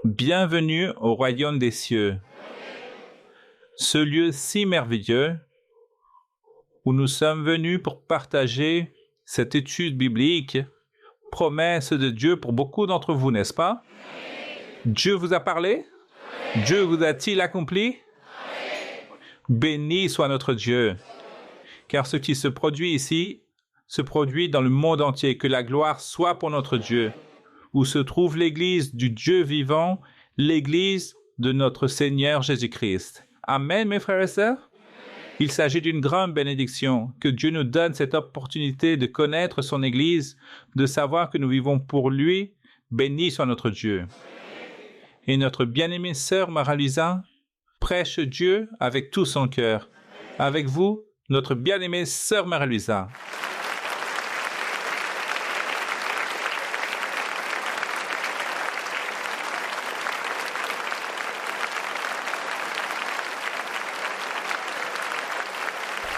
Bienvenue au royaume des cieux. Ce lieu si merveilleux où nous sommes venus pour partager cette étude biblique, promesse de Dieu pour beaucoup d'entre vous, n'est-ce pas? Dieu vous a parlé? Dieu vous a-t-il accompli? Béni soit notre Dieu, car ce qui se produit ici se produit dans le monde entier. Que la gloire soit pour notre Dieu, où se trouve l'Église du Dieu vivant, l'Église de notre Seigneur Jésus-Christ. Amen, mes frères et sœurs. Il s'agit d'une grande bénédiction que Dieu nous donne cette opportunité de connaître son Église, de savoir que nous vivons pour lui. Béni soit notre Dieu. Et notre bien-aimée sœur Mara-Lisa prêche Dieu avec tout son cœur. Avec vous, notre bien-aimée sœur Mara-Lisa.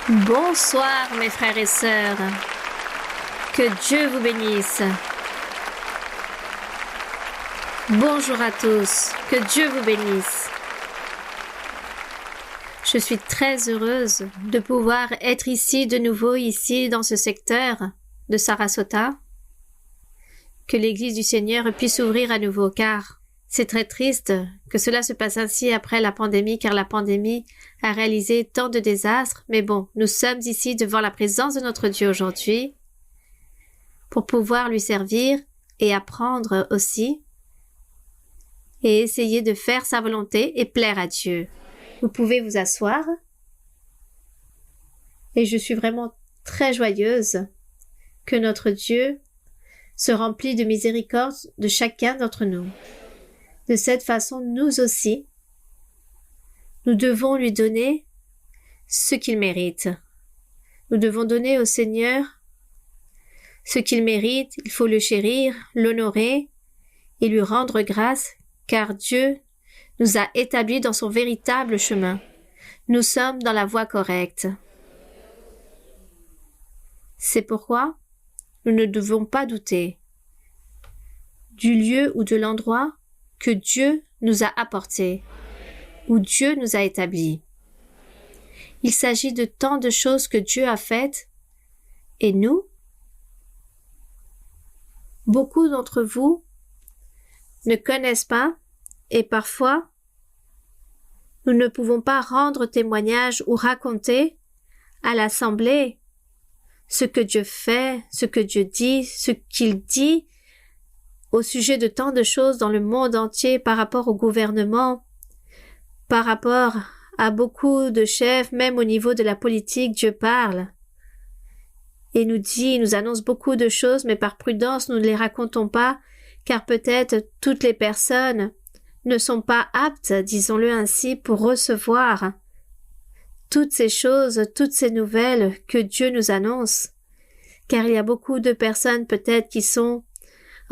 Bonsoir mes frères et sœurs, que Dieu vous bénisse. Bonjour à tous, que Dieu vous bénisse. Je suis très heureuse de pouvoir être ici de nouveau, ici dans ce secteur de Sarasota. Que l'Église du Seigneur puisse s'ouvrir à nouveau, car c'est très triste que cela se passe ainsi après la pandémie, car la pandémie a réalisé tant de désastres. Mais bon, nous sommes ici devant la présence de notre Dieu aujourd'hui pour pouvoir lui servir et apprendre aussi et essayer de faire sa volonté et plaire à Dieu. Vous pouvez vous asseoir et je suis vraiment très joyeuse que notre Dieu se remplit de miséricorde de chacun d'entre nous. De cette façon, nous aussi, nous devons lui donner ce qu'il mérite. Nous devons donner au Seigneur ce qu'il mérite. Il faut le chérir, l'honorer et lui rendre grâce, car Dieu nous a établis dans son véritable chemin. Nous sommes dans la voie correcte. C'est pourquoi nous ne devons pas douter du lieu ou de l'endroit que Dieu nous a apporté, où Dieu nous a établis. Il s'agit de tant de choses que Dieu a faites, et nous, beaucoup d'entre vous ne connaissent pas, et parfois, nous ne pouvons pas rendre témoignage ou raconter à l'assemblée ce que Dieu fait, ce que Dieu dit, ce qu'il dit, au sujet de tant de choses dans le monde entier par rapport au gouvernement, par rapport à beaucoup de chefs, même au niveau de la politique, Dieu parle et nous dit, nous annonce beaucoup de choses, mais par prudence, nous ne les racontons pas, car peut-être toutes les personnes ne sont pas aptes, disons-le ainsi, pour recevoir toutes ces choses, toutes ces nouvelles que Dieu nous annonce, car il y a beaucoup de personnes peut-être qui sont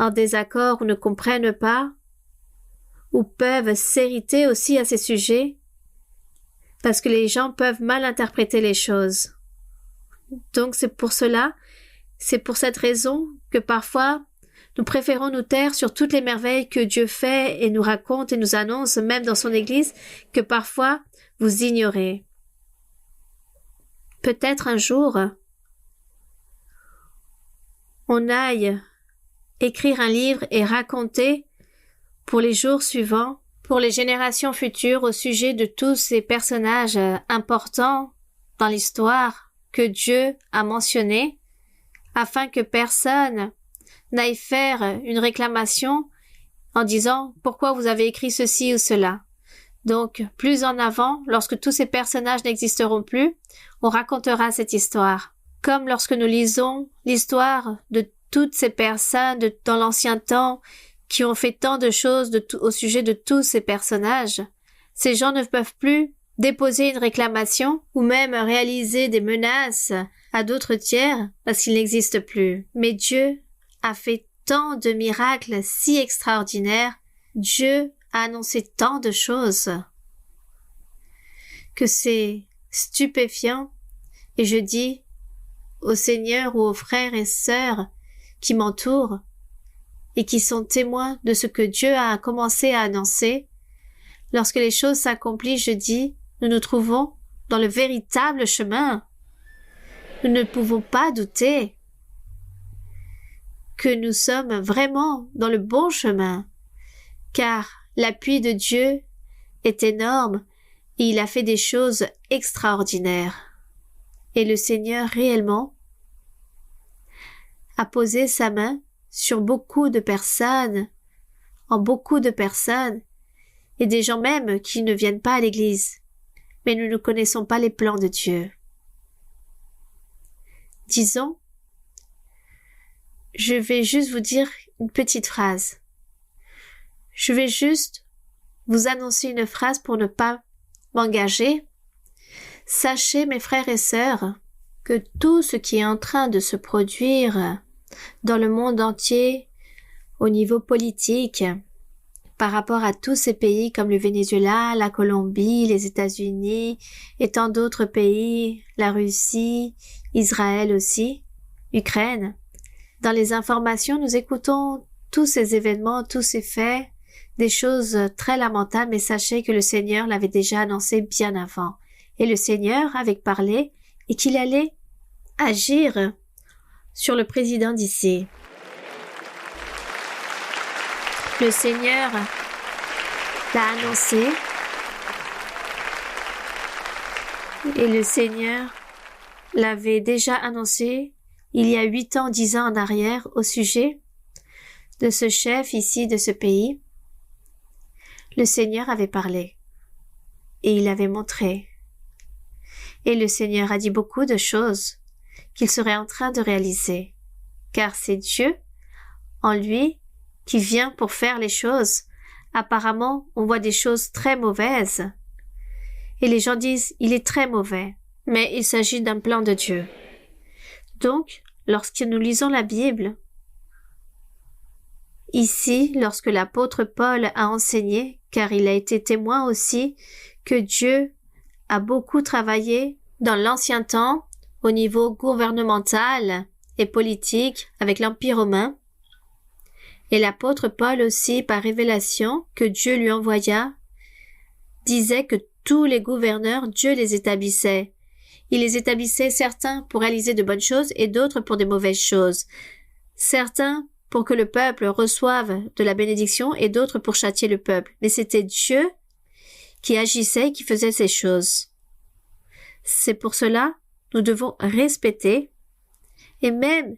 en désaccord ou ne comprennent pas, ou peuvent s'irriter aussi à ces sujets, parce que les gens peuvent mal interpréter les choses. Donc c'est pour cela, c'est pour cette raison que parfois nous préférons nous taire sur toutes les merveilles que Dieu fait et nous raconte et nous annonce, même dans son Église, que parfois vous ignorez. Peut-être un jour, on aille écrire un livre et raconter pour les jours suivants, pour les générations futures, au sujet de tous ces personnages importants dans l'histoire que Dieu a mentionnés, afin que personne n'aille faire une réclamation en disant « Pourquoi vous avez écrit ceci ou cela ?» Donc, plus en avant, lorsque tous ces personnages n'existeront plus, on racontera cette histoire. Comme lorsque nous lisons l'histoire de toutes ces personnes dans l'ancien temps qui ont fait tant de choses au sujet de tous ces personnages, ces gens ne peuvent plus déposer une réclamation ou même réaliser des menaces à d'autres tiers parce qu'ils n'existent plus. Mais Dieu a fait tant de miracles si extraordinaires, Dieu a annoncé tant de choses que c'est stupéfiant, et je dis au Seigneur ou aux frères et sœurs qui m'entourent, et qui sont témoins de ce que Dieu a commencé à annoncer, lorsque les choses s'accomplissent, je dis, nous nous trouvons dans le véritable chemin. Nous ne pouvons pas douter que nous sommes vraiment dans le bon chemin, car l'appui de Dieu est énorme et il a fait des choses extraordinaires. Et le Seigneur réellement a posé sa main sur beaucoup de personnes, et des gens même qui ne viennent pas à l'église. Mais nous ne connaissons pas les plans de Dieu. Disons, je vais juste vous dire une petite phrase. Je vais juste vous annoncer une phrase pour ne pas m'engager. Sachez, mes frères et sœurs, que tout ce qui est en train de se produire dans le monde entier, au niveau politique, par rapport à tous ces pays comme le Venezuela, la Colombie, les États-Unis et tant d'autres pays, la Russie, Israël aussi, Ukraine. Dans les informations, nous écoutons tous ces événements, tous ces faits, des choses très lamentables, mais sachez que le Seigneur l'avait déjà annoncé bien avant. Et le Seigneur avait parlé et qu'il allait agir sur le président d'ici. Le Seigneur l'a annoncé et le Seigneur l'avait déjà annoncé il y a 8 ans, 10 ans en arrière au sujet de ce chef ici de ce pays. Le Seigneur avait parlé et il avait montré. Et le Seigneur a dit beaucoup de choses qu'il serait en train de réaliser, car c'est Dieu en lui qui vient pour faire les choses. Apparemment, on voit des choses très mauvaises. Et les gens disent, il est très mauvais. Mais il s'agit d'un plan de Dieu. Donc, lorsque nous lisons la Bible, ici, lorsque l'apôtre Paul a enseigné, car il a été témoin aussi, que Dieu a beaucoup travaillé dans l'ancien temps, au niveau gouvernemental et politique, avec l'Empire romain, et l'apôtre Paul aussi, par révélation que Dieu lui envoya, disait que tous les gouverneurs, Dieu les établissait. Il les établissait certains pour réaliser de bonnes choses et d'autres pour des mauvaises choses. Certains pour que le peuple reçoive de la bénédiction et d'autres pour châtier le peuple. Mais c'était Dieu qui agissait et qui faisait ces choses. C'est pour cela, nous devons respecter et même,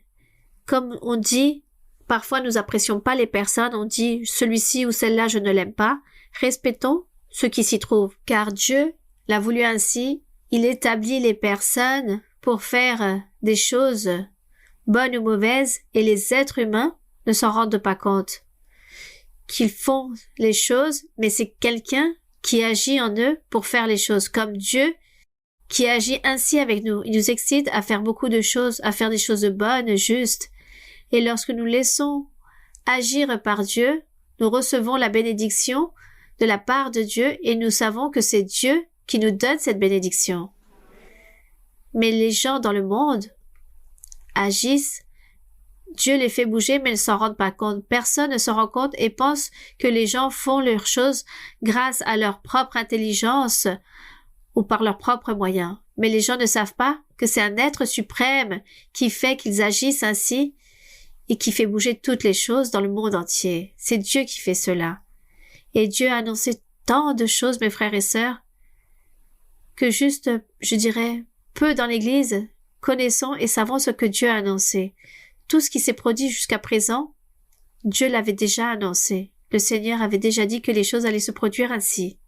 comme on dit, parfois nous apprécions pas les personnes, on dit celui-ci ou celle-là je ne l'aime pas, respectons ceux qui s'y trouvent, car Dieu l'a voulu ainsi, il établit les personnes pour faire des choses bonnes ou mauvaises et les êtres humains ne s'en rendent pas compte qu'ils font les choses, mais c'est quelqu'un qui agit en eux pour faire les choses comme Dieu qui agit ainsi avec nous. Il nous excite à faire beaucoup de choses, à faire des choses bonnes, justes. Et lorsque nous laissons agir par Dieu, nous recevons la bénédiction de la part de Dieu et nous savons que c'est Dieu qui nous donne cette bénédiction. Mais les gens dans le monde agissent, Dieu les fait bouger mais ne s'en rendent pas compte. Personne ne s'en rend compte et pense que les gens font leurs choses grâce à leur propre intelligence ou par leurs propres moyens. Mais les gens ne savent pas que c'est un être suprême qui fait qu'ils agissent ainsi et qui fait bouger toutes les choses dans le monde entier. C'est Dieu qui fait cela. Et Dieu a annoncé tant de choses, mes frères et sœurs, que juste, je dirais, peu dans l'Église connaissons et savons ce que Dieu a annoncé. Tout ce qui s'est produit jusqu'à présent, Dieu l'avait déjà annoncé. Le Seigneur avait déjà dit que les choses allaient se produire ainsi,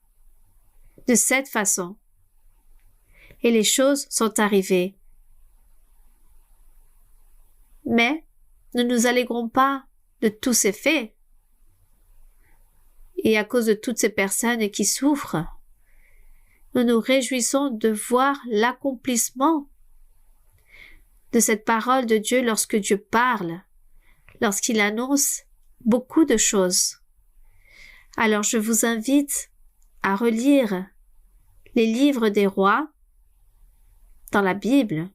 de cette façon. Et les choses sont arrivées. Mais nous ne nous allégrons pas de tous ces faits. Et à cause de toutes ces personnes qui souffrent, nous nous réjouissons de voir l'accomplissement de cette parole de Dieu lorsque Dieu parle, lorsqu'il annonce beaucoup de choses. Alors je vous invite à relire les livres des rois dans la Bible.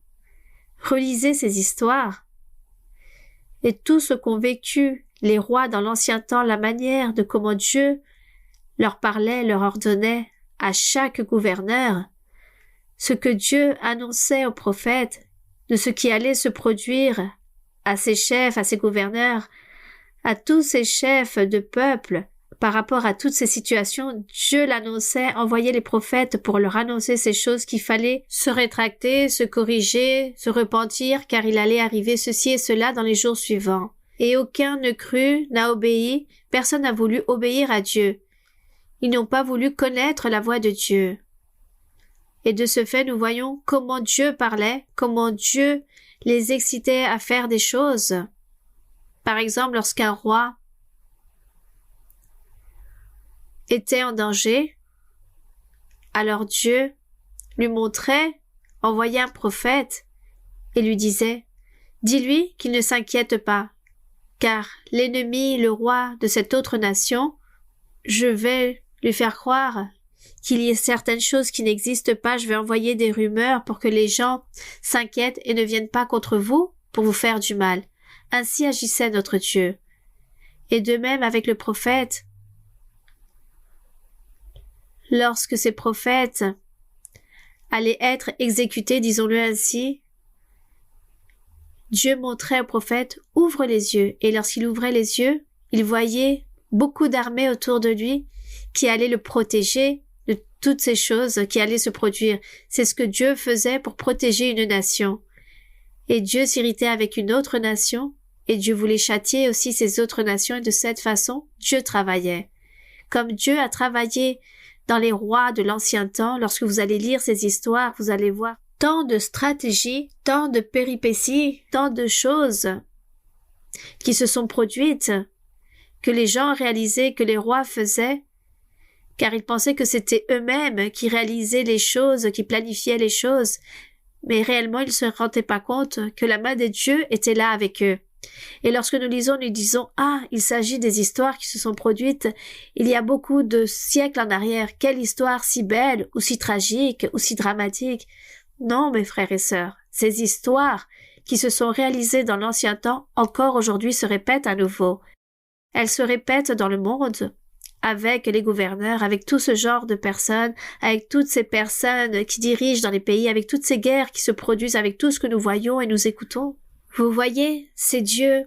Relisez ces histoires et tout ce qu'ont vécu les rois dans l'ancien temps la manière de comment Dieu leur parlait, leur ordonnait à chaque gouverneur, ce que Dieu annonçait aux prophètes, de ce qui allait se produire à ses chefs, à ses gouverneurs, à tous ces chefs de peuple, par rapport à toutes ces situations, Dieu l'annonçait, envoyait les prophètes pour leur annoncer ces choses qu'il fallait se rétracter, se corriger, se repentir, car il allait arriver ceci et cela dans les jours suivants. Et aucun ne crut, n'a obéi, personne n'a voulu obéir à Dieu. Ils n'ont pas voulu connaître la voix de Dieu. Et de ce fait, nous voyons comment Dieu parlait, comment Dieu les excitait à faire des choses. Par exemple, lorsqu'un roi était en danger, alors Dieu lui montrait, envoyait un prophète et lui disait « Dis-lui qu'il ne s'inquiète pas, car l'ennemi, le roi de cette autre nation, je vais lui faire croire qu'il y ait certaines choses qui n'existent pas, je vais envoyer des rumeurs pour que les gens s'inquiètent et ne viennent pas contre vous pour vous faire du mal. » Ainsi agissait notre Dieu. Et de même avec le prophète, lorsque ces prophètes allaient être exécutés, disons-le ainsi, Dieu montrait au prophète « Ouvre les yeux » et lorsqu'il ouvrait les yeux, il voyait beaucoup d'armées autour de lui qui allaient le protéger de toutes ces choses qui allaient se produire. C'est ce que Dieu faisait pour protéger une nation. Et Dieu s'irritait avec une autre nation et Dieu voulait châtier aussi ces autres nations et de cette façon, Dieu travaillait. Comme Dieu a travaillé dans les rois de l'ancien temps, lorsque vous allez lire ces histoires, vous allez voir tant de stratégies, tant de péripéties, tant de choses qui se sont produites, que les gens réalisaient que les rois faisaient, car ils pensaient que c'était eux-mêmes qui réalisaient les choses, qui planifiaient les choses, mais réellement ils ne se rendaient pas compte que la main de Dieu était là avec eux. Et lorsque nous lisons, nous disons « Ah, il s'agit des histoires qui se sont produites il y a beaucoup de siècles en arrière. Quelle histoire si belle, ou si tragique, ou si dramatique !» Non, mes frères et sœurs, ces histoires qui se sont réalisées dans l'ancien temps, encore aujourd'hui se répètent à nouveau. Elles se répètent dans le monde, avec les gouverneurs, avec tout ce genre de personnes, avec toutes ces personnes qui dirigent dans les pays, avec toutes ces guerres qui se produisent, avec tout ce que nous voyons et nous écoutons. Vous voyez, c'est Dieu.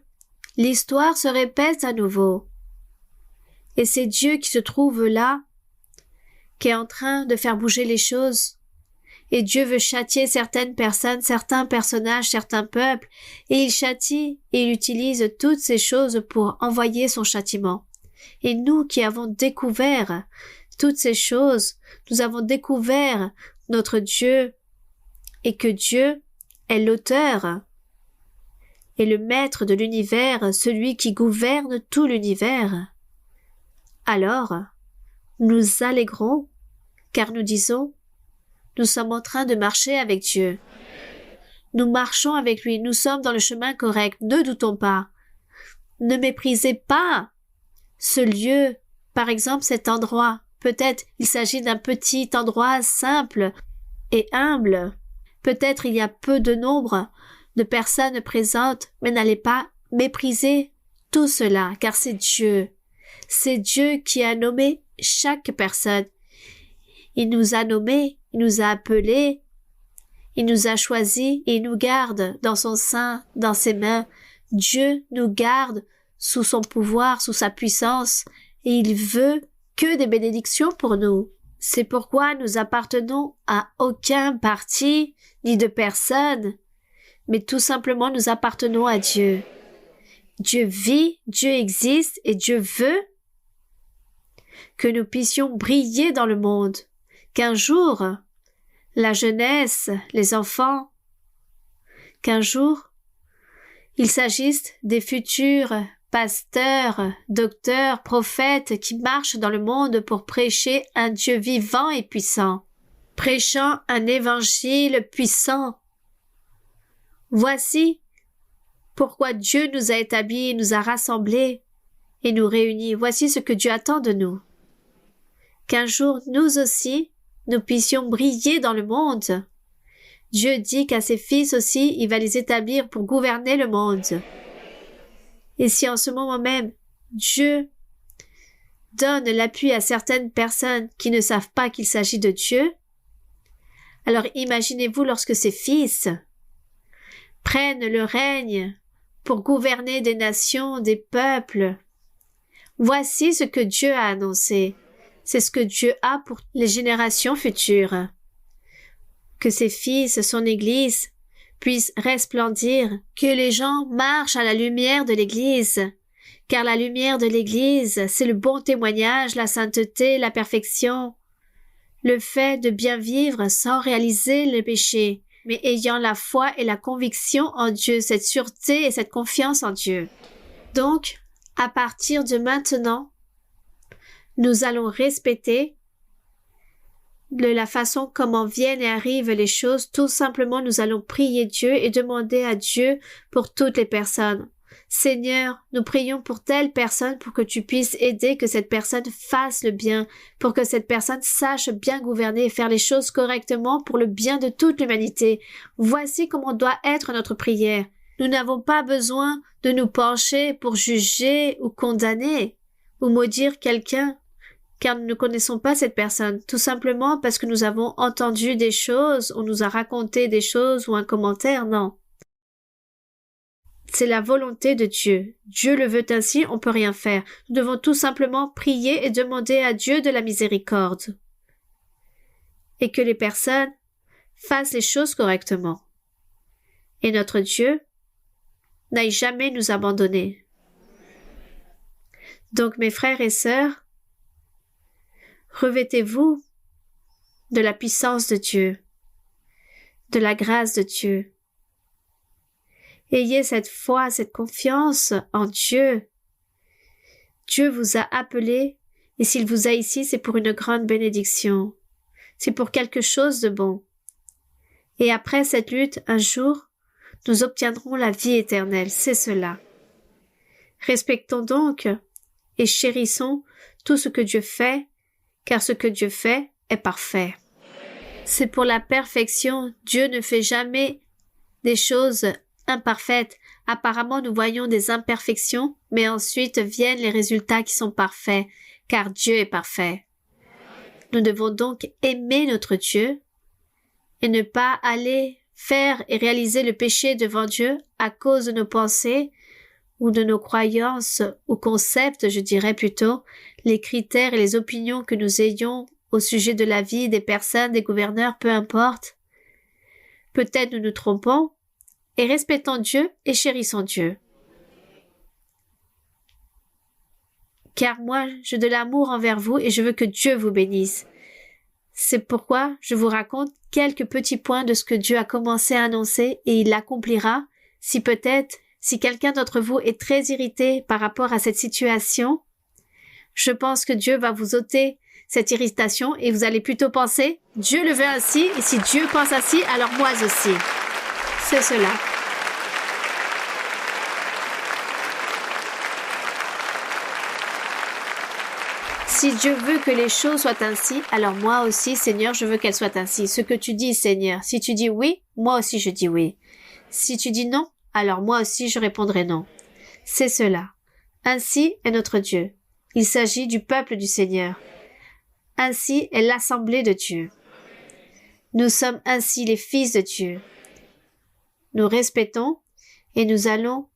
L'histoire se répète à nouveau. Et c'est Dieu qui se trouve là, qui est en train de faire bouger les choses. Et Dieu veut châtier certaines personnes, certains personnages, certains peuples, et il châtie et il utilise toutes ces choses pour envoyer son châtiment. Et nous qui avons découvert toutes ces choses, nous avons découvert notre Dieu et que Dieu est l'auteur et le maître de l'univers, celui qui gouverne tout l'univers. Alors, nous allégrons, car nous disons, nous sommes en train de marcher avec Dieu. Nous marchons avec lui, nous sommes dans le chemin correct, ne doutons pas. Ne méprisez pas ce lieu, par exemple cet endroit. Peut-être il s'agit d'un petit endroit simple et humble. Peut-être il y a peu de nombre de personnes présentes, mais n'allez pas mépriser tout cela, car c'est Dieu. C'est Dieu qui a nommé chaque personne. Il nous a nommés, il nous a appelés, il nous a choisis et il nous garde dans son sein, dans ses mains. Dieu nous garde sous son pouvoir, sous sa puissance, et il veut que des bénédictions pour nous. C'est pourquoi nous appartenons à aucun parti, ni de personne, mais tout simplement nous appartenons à Dieu. Dieu vit, Dieu existe, et Dieu veut que nous puissions briller dans le monde, qu'un jour, la jeunesse, les enfants, qu'un jour, il s'agisse des futurs pasteurs, docteurs, prophètes qui marchent dans le monde pour prêcher un Dieu vivant et puissant, prêchant un évangile puissant. Voici pourquoi Dieu nous a établis, nous a rassemblés et nous réunit. Voici ce que Dieu attend de nous. Qu'un jour, nous aussi, nous puissions briller dans le monde. Dieu dit qu'à ses fils aussi, il va les établir pour gouverner le monde. Et si en ce moment même, Dieu donne l'appui à certaines personnes qui ne savent pas qu'il s'agit de Dieu, alors imaginez-vous lorsque ces fils prennent le règne pour gouverner des nations, des peuples. Voici ce que Dieu a annoncé. C'est ce que Dieu a pour les générations futures. Que ses fils, son Église, puissent resplendir, que les gens marchent à la lumière de l'Église, car la lumière de l'Église, c'est le bon témoignage, la sainteté, la perfection, le fait de bien vivre sans réaliser le péché, mais ayant la foi et la conviction en Dieu, cette sûreté et cette confiance en Dieu. Donc, à partir de maintenant, nous allons respecter de la façon comment viennent et arrivent les choses. Tout simplement, nous allons prier Dieu et demander à Dieu pour toutes les personnes. Seigneur, nous prions pour telle personne pour que tu puisses aider que cette personne fasse le bien, pour que cette personne sache bien gouverner et faire les choses correctement pour le bien de toute l'humanité. Voici comment doit être notre prière. Nous n'avons pas besoin de nous pencher pour juger ou condamner ou maudire quelqu'un, car nous ne connaissons pas cette personne, tout simplement parce que nous avons entendu des choses, on nous a raconté des choses ou un commentaire, non. C'est la volonté de Dieu. Dieu le veut ainsi, on ne peut rien faire. Nous devons tout simplement prier et demander à Dieu de la miséricorde. Et que les personnes fassent les choses correctement. Et notre Dieu n'aille jamais nous abandonner. Donc, mes frères et sœurs, revêtez-vous de la puissance de Dieu, de la grâce de Dieu. Ayez cette foi, cette confiance en Dieu. Dieu vous a appelé, et s'il vous a ici, c'est pour une grande bénédiction. C'est pour quelque chose de bon. Et après cette lutte, un jour, nous obtiendrons la vie éternelle, c'est cela. Respectons donc et chérissons tout ce que Dieu fait, car ce que Dieu fait est parfait. C'est pour la perfection. Dieu ne fait jamais des choses imparfaites. Apparemment, nous voyons des imperfections, mais ensuite viennent les résultats qui sont parfaits, car Dieu est parfait. Nous devons donc aimer notre Dieu et ne pas aller faire et réaliser le péché devant Dieu à cause de nos pensées ou de nos croyances ou concepts, je dirais plutôt, les critères et les opinions que nous ayons au sujet de la vie des personnes, des gouverneurs, peu importe. Peut-être nous nous trompons, et respectons Dieu et chérissons Dieu. Car moi, j'ai de l'amour envers vous et je veux que Dieu vous bénisse. C'est pourquoi je vous raconte quelques petits points de ce que Dieu a commencé à annoncer et il l'accomplira. Si quelqu'un d'entre vous est très irrité par rapport à cette situation, je pense que Dieu va vous ôter cette irritation et vous allez plutôt penser « Dieu le veut ainsi et si Dieu pense ainsi, alors moi aussi ». C'est cela. Si Dieu veut que les choses soient ainsi, alors moi aussi, Seigneur, je veux qu'elles soient ainsi. Ce que tu dis, Seigneur, si tu dis oui, moi aussi je dis oui. Si tu dis non, alors moi aussi je répondrai non. C'est cela. Ainsi est notre Dieu. Il s'agit du peuple du Seigneur. Ainsi est l'assemblée de Dieu. Nous sommes ainsi les fils de Dieu. Nous respectons et nous allons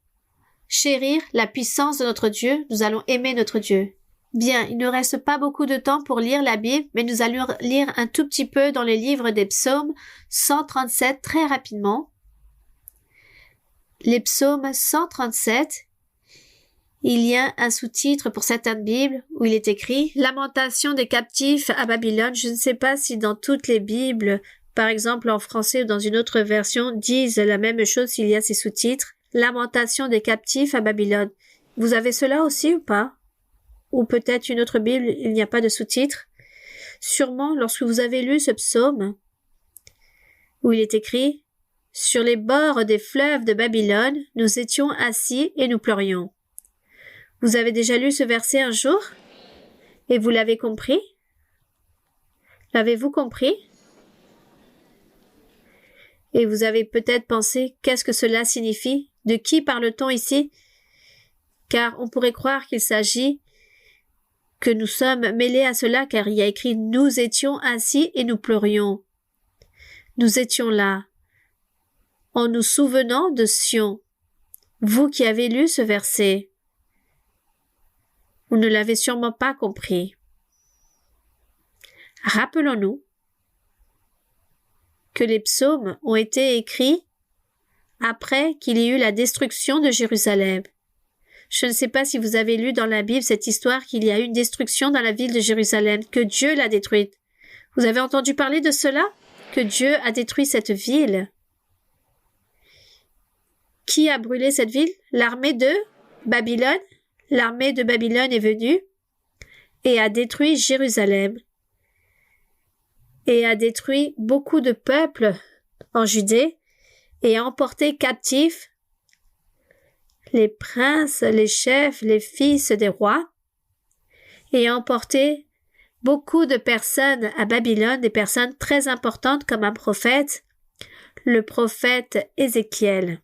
chérir la puissance de notre Dieu, nous allons aimer notre Dieu. Bien, il ne reste pas beaucoup de temps pour lire la Bible, mais nous allons lire un tout petit peu dans les livres des psaumes 137 très rapidement. Les psaumes 137, il y a un sous-titre pour certaines Bibles où il est écrit « Lamentation des captifs à Babylone ». Je ne sais pas si dans toutes les Bibles, par exemple en français ou dans une autre version, disent la même chose s'il y a ces sous-titres. « Lamentation des captifs à Babylone ». Vous avez cela aussi ou pas? Ou peut-être une autre Bible, il n'y a pas de sous-titres. Sûrement, lorsque vous avez lu ce psaume, où il est écrit « Sur les bords des fleuves de Babylone, nous étions assis et nous pleurions ». Vous avez déjà lu ce verset un jour? Et vous l'avez compris? L'avez-vous compris? Et vous avez peut-être pensé, qu'est-ce que cela signifie? De qui parle-t-on ici? car on pourrait croire qu'il s'agit que nous sommes mêlés à cela, car il y a écrit « Nous étions ainsi et nous pleurions ». Nous étions là, en nous souvenant de Sion. Vous qui avez lu ce verset, vous ne l'avez sûrement pas compris. Rappelons-nous que les psaumes ont été écrits après qu'il y ait eu la destruction de Jérusalem. Je ne sais pas si vous avez lu dans la Bible cette histoire qu'il y a eu une destruction dans la ville de Jérusalem, que Dieu l'a détruite. Vous avez entendu parler de cela? Que Dieu a détruit cette ville. Qui a brûlé cette ville? L'armée de Babylone. L'armée de Babylone est venue et a détruit Jérusalem et a détruit beaucoup de peuples en Judée et a emporté captifs les princes, les chefs, les fils des rois et a emporté beaucoup de personnes à Babylone, des personnes très importantes comme un prophète, le prophète Ézéchiel.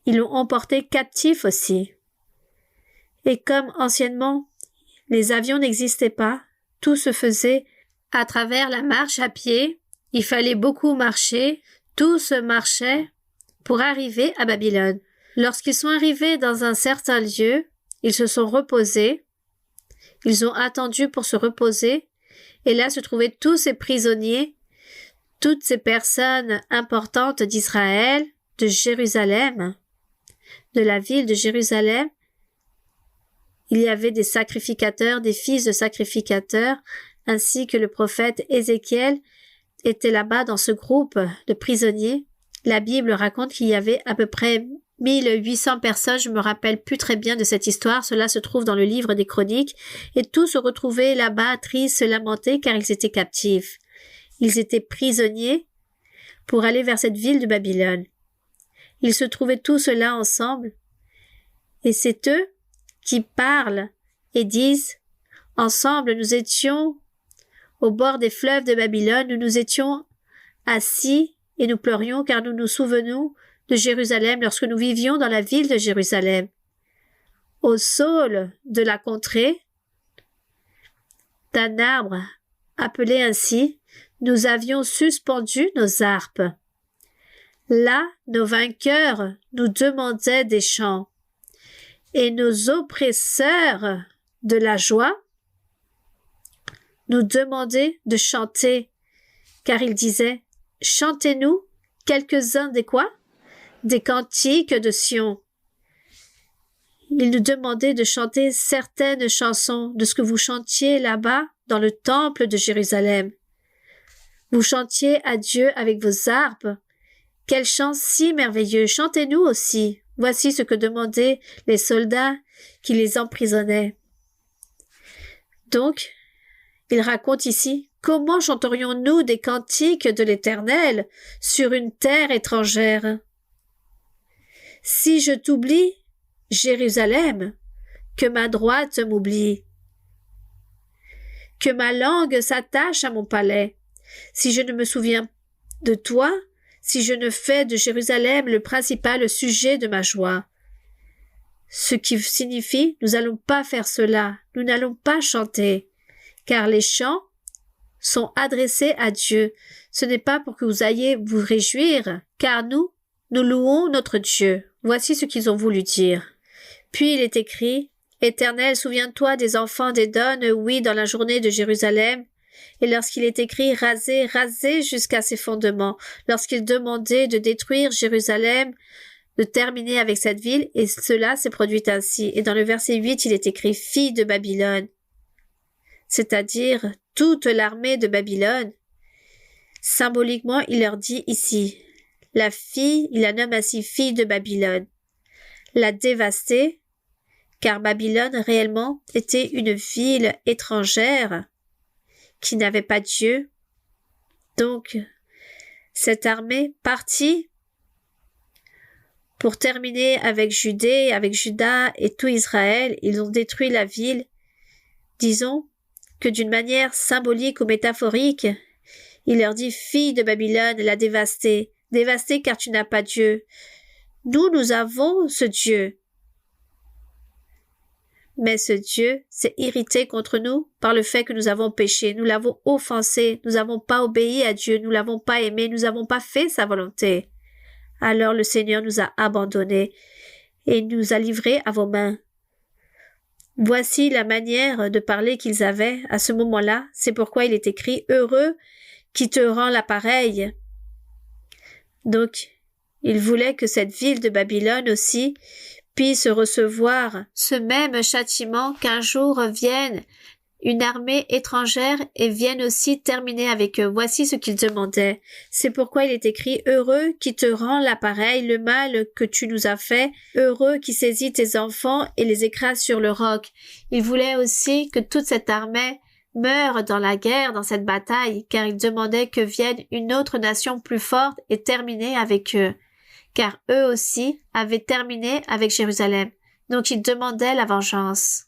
Ils l'ont emporté captif aussi. Et comme anciennement, les avions n'existaient pas, tout se faisait à travers la marche à pied, il fallait beaucoup marcher, tout se marchait pour arriver à Babylone. Lorsqu'ils sont arrivés dans un certain lieu, ils se sont reposés, ils ont attendu pour se reposer, et là se trouvaient tous ces prisonniers, toutes ces personnes importantes d'Israël, de Jérusalem, de la ville de Jérusalem. Il y avait des sacrificateurs, des fils de sacrificateurs, ainsi que le prophète Ézéchiel était là-bas dans ce groupe de prisonniers. La Bible raconte qu'il y avait à peu près 1800 personnes, je me rappelle plus très bien de cette histoire, cela se trouve dans le livre des Chroniques, et tous se retrouvaient là-bas, tristes, se lamentaient car ils étaient captifs. Ils étaient prisonniers pour aller vers cette ville de Babylone. Ils se trouvaient tous là ensemble, et c'est eux qui parlent et disent « Ensemble, nous étions au bord des fleuves de Babylone, nous étions assis et nous pleurions car nous nous souvenons de Jérusalem lorsque nous vivions dans la ville de Jérusalem. Au saule de la contrée, d'un arbre appelé ainsi, nous avions suspendu nos harpes. Là, nos vainqueurs nous demandaient des chants, et nos oppresseurs de la joie nous demandaient de chanter, car ils disaient « Chantez-nous quelques-uns des quoi? Des cantiques de Sion. » Ils nous demandaient de chanter certaines chansons de ce que vous chantiez là-bas dans le temple de Jérusalem. Vous chantiez à Dieu avec vos harpes. Quel chant si merveilleux! Chantez-nous aussi. Voici ce que demandaient les soldats qui les emprisonnaient. Donc, il raconte ici, comment chanterions-nous des cantiques de l'Éternel sur une terre étrangère? Si je t'oublie, Jérusalem, que ma droite m'oublie, que ma langue s'attache à mon palais, si je ne me souviens de toi, si je ne fais de Jérusalem le principal sujet de ma joie. Ce qui signifie, nous n'allons pas faire cela, nous n'allons pas chanter, car les chants sont adressés à Dieu. Ce n'est pas pour que vous ayez vous réjouir, car nous louons notre Dieu. Voici ce qu'ils ont voulu dire. Puis il est écrit, « Éternel, souviens-toi des enfants d'Édom, oui, dans la journée de Jérusalem. » Et lorsqu'il est écrit « Rasez, rasez jusqu'à ses fondements », lorsqu'il demandait de détruire Jérusalem, de terminer avec cette ville, et cela s'est produit ainsi. Et dans le verset 8, il est écrit « Fille de Babylone », c'est-à-dire toute l'armée de Babylone. Symboliquement, il leur dit ici, la fille, il la nomme ainsi fille de Babylone, la dévastée, car Babylone réellement était une ville étrangère qui n'avait pas Dieu. Donc, cette armée partit pour terminer avec Judée, avec Juda et tout Israël. Ils ont détruit la ville. Disons que d'une manière symbolique ou métaphorique, il leur dit « Fille de Babylone, la dévastée, dévastée car tu n'as pas Dieu. Nous avons ce Dieu. Mais ce Dieu s'est irrité contre nous par le fait que nous avons péché, nous l'avons offensé, nous n'avons pas obéi à Dieu, nous l'avons pas aimé, nous n'avons pas fait sa volonté. Alors le Seigneur nous a abandonnés et nous a livrés à vos mains. Voici la manière de parler qu'ils avaient à ce moment-là. C'est pourquoi il est écrit « Heureux qui te rend l'appareil ». Donc, il voulait que cette ville de Babylone aussi puisse recevoir ce même châtiment qu'un jour vienne une armée étrangère et vienne aussi terminer avec eux. Voici ce qu'il demandait. C'est pourquoi il est écrit « Heureux qui te rend l'appareil, le mal que tu nous as fait, heureux qui saisit tes enfants et les écrase sur le roc. » Il voulait aussi que toute cette armée meure dans la guerre, dans cette bataille, car il demandait que vienne une autre nation plus forte et terminer avec eux, car eux aussi avaient terminé avec Jérusalem. Donc il demandait la vengeance.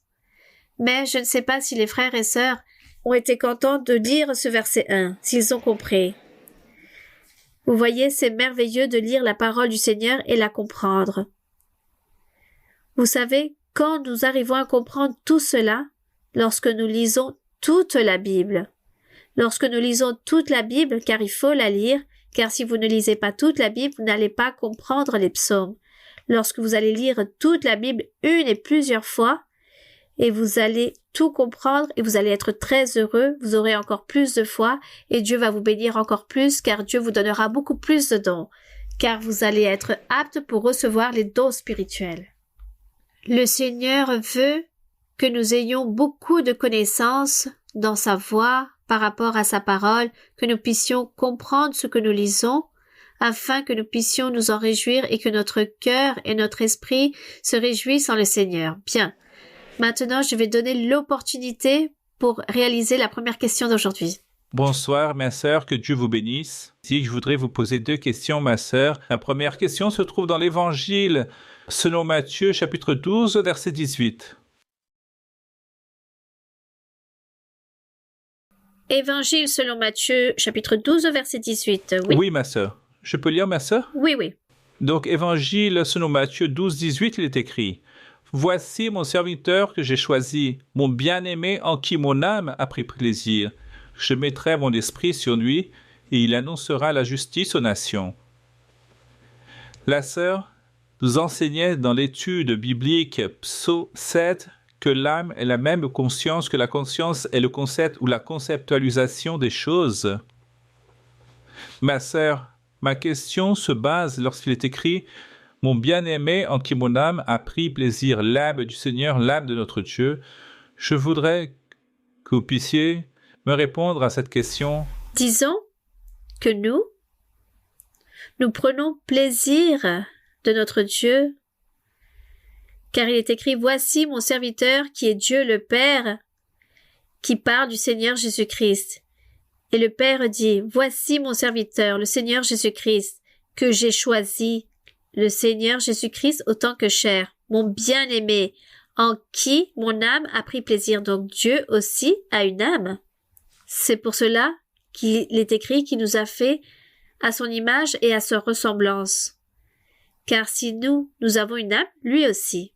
Mais je ne sais pas si les frères et sœurs ont été contents de lire ce verset 1, s'ils ont compris. Vous voyez, c'est merveilleux de lire la parole du Seigneur et la comprendre. Vous savez, quand nous arrivons à comprendre tout cela, lorsque nous lisons toute la Bible, lorsque nous lisons toute la Bible, car il faut la lire, car si vous ne lisez pas toute la Bible, vous n'allez pas comprendre les psaumes. Lorsque vous allez lire toute la Bible une et plusieurs fois, et vous allez tout comprendre et vous allez être très heureux, vous aurez encore plus de foi et Dieu va vous bénir encore plus car Dieu vous donnera beaucoup plus de dons, car vous allez être apte pour recevoir les dons spirituels. Le Seigneur veut que nous ayons beaucoup de connaissances dans sa voix par rapport à sa parole, que nous puissions comprendre ce que nous lisons, afin que nous puissions nous en réjouir et que notre cœur et notre esprit se réjouissent en le Seigneur. Bien. Maintenant, je vais donner l'opportunité pour réaliser la première question d'aujourd'hui. Bonsoir, ma sœur, que Dieu vous bénisse. Ici, je voudrais vous poser 2 questions, ma sœur. La première question se trouve dans l'Évangile, selon Matthieu, chapitre 12, verset 18. Évangile selon Matthieu, chapitre 12, verset 18. Oui, ma sœur. Je peux lire, ma sœur? Oui. Donc, Évangile selon Matthieu 12, 18, il est écrit « Voici mon serviteur que j'ai choisi, mon bien-aimé en qui mon âme a pris plaisir. Je mettrai mon esprit sur lui et il annoncera la justice aux nations. » La sœur nous enseignait dans l'étude biblique Psaume 7 que l'âme est la même conscience que la conscience est le concept ou la conceptualisation des choses. Ma sœur, ma question se base lorsqu'il est écrit « Mon bien-aimé en qui mon âme a pris plaisir, l'âme du Seigneur, l'âme de notre Dieu. » Je voudrais que vous puissiez me répondre à cette question. Disons que nous prenons plaisir de notre Dieu, car il est écrit « Voici mon serviteur qui est Dieu le Père, qui parle du Seigneur Jésus-Christ. » Et le Père dit « Voici mon serviteur, le Seigneur Jésus-Christ, que j'ai choisi, le Seigneur Jésus-Christ autant que cher, mon bien-aimé, en qui mon âme a pris plaisir. » Donc Dieu aussi a une âme. C'est pour cela qu'il est écrit qu'il nous a fait à son image et à sa ressemblance. Car si nous avons une âme, lui aussi.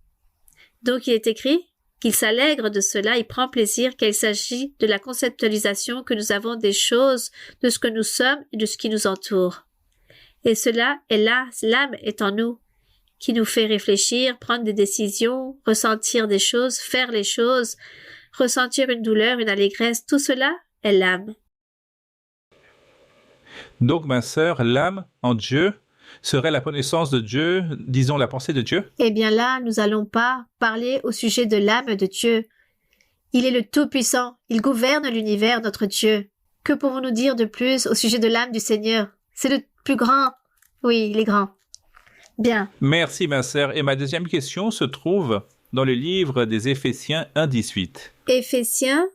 Donc il est écrit qu'il s'allègre de cela, il prend plaisir qu'il s'agit de la conceptualisation que nous avons des choses, de ce que nous sommes et de ce qui nous entoure. Et cela est là, l'âme est en nous, qui nous fait réfléchir, prendre des décisions, ressentir des choses, faire les choses, ressentir une douleur, une allégresse, tout cela est l'âme. Donc, ma sœur, l'âme en Dieu serait la connaissance de Dieu, disons la pensée de Dieu? Eh bien là, nous n'allons pas parler au sujet de l'âme de Dieu. Il est le Tout-Puissant, il gouverne l'univers, notre Dieu. Que pouvons-nous dire de plus au sujet de l'âme du Seigneur? C'est le plus grand. Oui, il est grand. Bien. Merci, ma sœur. Et ma deuxième question se trouve dans le livre des Éphésiens 1.18. Éphésiens,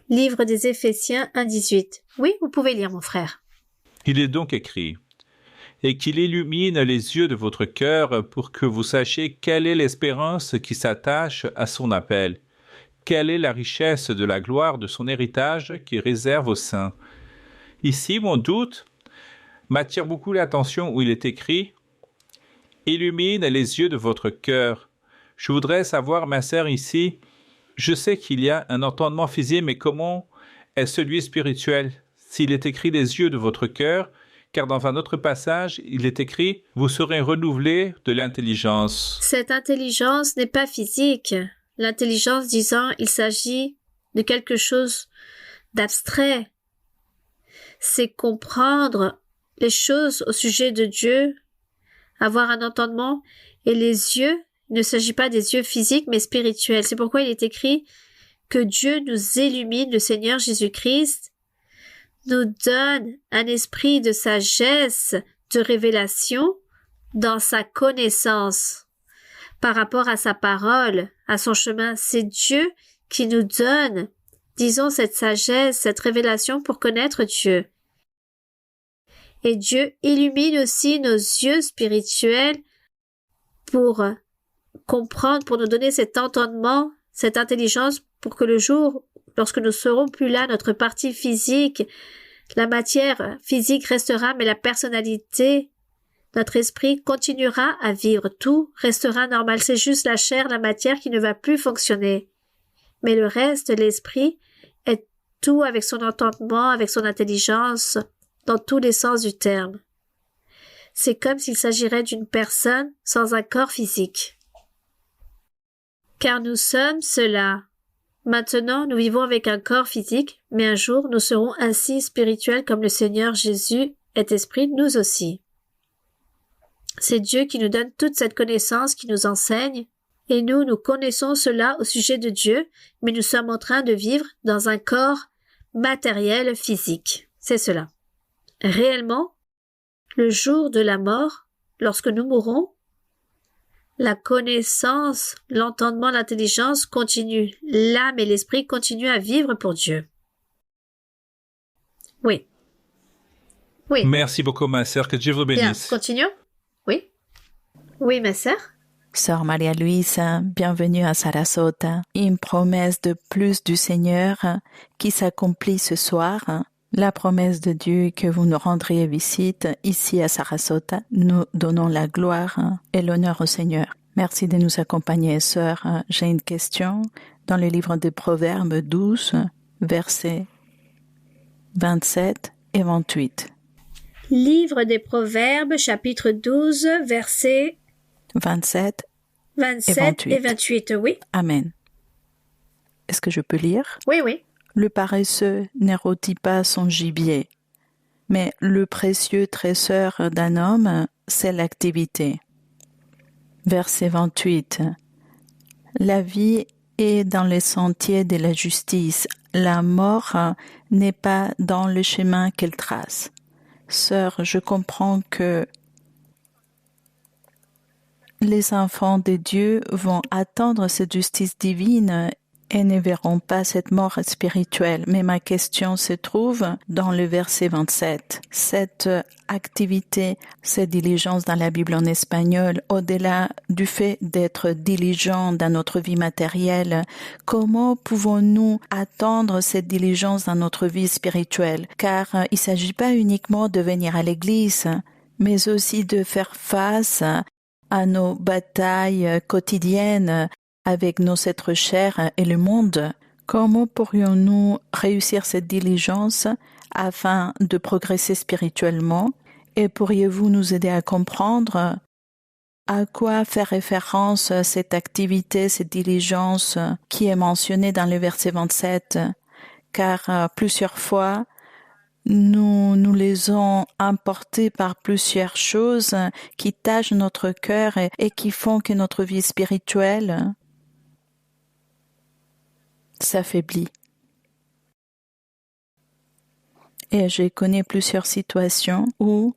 livre des Éphésiens 1.18. Oui, vous pouvez lire, mon frère. Il est donc écrit « Et qu'il illumine les yeux de votre cœur pour que vous sachiez quelle est l'espérance qui s'attache à son appel, quelle est la richesse de la gloire de son héritage qui réserve aux saints. » Ici, mon doute m'attire beaucoup l'attention où il est écrit « Illumine les yeux de votre cœur Je voudrais savoir, ma sœur, ici, je sais qu'il y a un entendement physique, mais comment est celui spirituel? S'il est écrit les yeux de votre cœur, car dans un autre passage, il est écrit « Vous serez renouvelés de l'intelligence ». Cette intelligence n'est pas physique. L'intelligence disant il s'agit de quelque chose d'abstrait. C'est comprendre les choses au sujet de Dieu, avoir un entendement, et les yeux, il ne s'agit pas des yeux physiques mais spirituels. C'est pourquoi il est écrit que Dieu nous illumine, le Seigneur Jésus-Christ nous donne un esprit de sagesse, de révélation dans sa connaissance par rapport à sa parole, à son chemin. C'est Dieu qui nous donne, disons, cette sagesse, cette révélation pour connaître Dieu. Et Dieu illumine aussi nos yeux spirituels pour comprendre, pour nous donner cet entendement, cette intelligence, pour que le jour, lorsque nous serons plus là, notre partie physique, la matière physique restera, mais la personnalité, notre esprit continuera à vivre. Tout restera normal. C'est juste la chair, la matière qui ne va plus fonctionner. Mais le reste, l'esprit, est tout avec son entendement, avec son intelligence, dans tous les sens du terme. C'est comme s'il s'agirait d'une personne sans un corps physique. Car nous sommes cela. Maintenant, nous vivons avec un corps physique, mais un jour, nous serons ainsi spirituels comme le Seigneur Jésus est esprit, nous aussi. C'est Dieu qui nous donne toute cette connaissance, qui nous enseigne, et nous connaissons cela au sujet de Dieu, mais nous sommes en train de vivre dans un corps matériel physique. C'est cela. Réellement, le jour de la mort, lorsque nous mourrons, la connaissance, l'entendement, l'intelligence continuent. L'âme et l'esprit continuent à vivre pour Dieu. Oui. Oui. Merci beaucoup, ma sœur. Que Dieu vous bénisse. Bien, continuons. Oui. Oui, ma sœur. Sœur Maria Luisa, bienvenue à Sarasota. Une promesse de plus du Seigneur qui s'accomplit ce soir. La promesse de Dieu que vous nous rendriez visite ici à Sarasota. Nous donnons la gloire et l'honneur au Seigneur. Merci de nous accompagner, sœur. J'ai une question. Dans le livre des Proverbes 12, versets 27 et 28. Livre des Proverbes, chapitre 12, versets 27 et 28, oui. Amen. Est-ce que je peux lire? Oui, oui. Le paresseux n'érodit pas son gibier, mais le précieux trésor d'un homme, c'est l'activité. Verset 28. La vie est dans les sentiers de la justice, la mort n'est pas dans le chemin qu'elle trace. Sœur, je comprends que les enfants de Dieu vont attendre cette justice divine et ne verront pas cette mort spirituelle. Mais ma question se trouve dans le verset 27. Cette activité, cette diligence dans la Bible en espagnol, au-delà du fait d'être diligent dans notre vie matérielle, comment pouvons-nous attendre cette diligence dans notre vie spirituelle? Car il ne s'agit pas uniquement de venir à l'église, mais aussi de faire face à nos batailles quotidiennes avec nos êtres chers et le monde. Comment pourrions-nous réussir cette diligence afin de progresser spirituellement? Et pourriez-vous nous aider à comprendre à quoi fait référence cette activité, cette diligence qui est mentionnée dans le verset 27? Car plusieurs fois, nous les avons emportés par plusieurs choses qui tâchent notre cœur et qui font que notre vie spirituelle s'affaiblit. Et je connais plusieurs situations où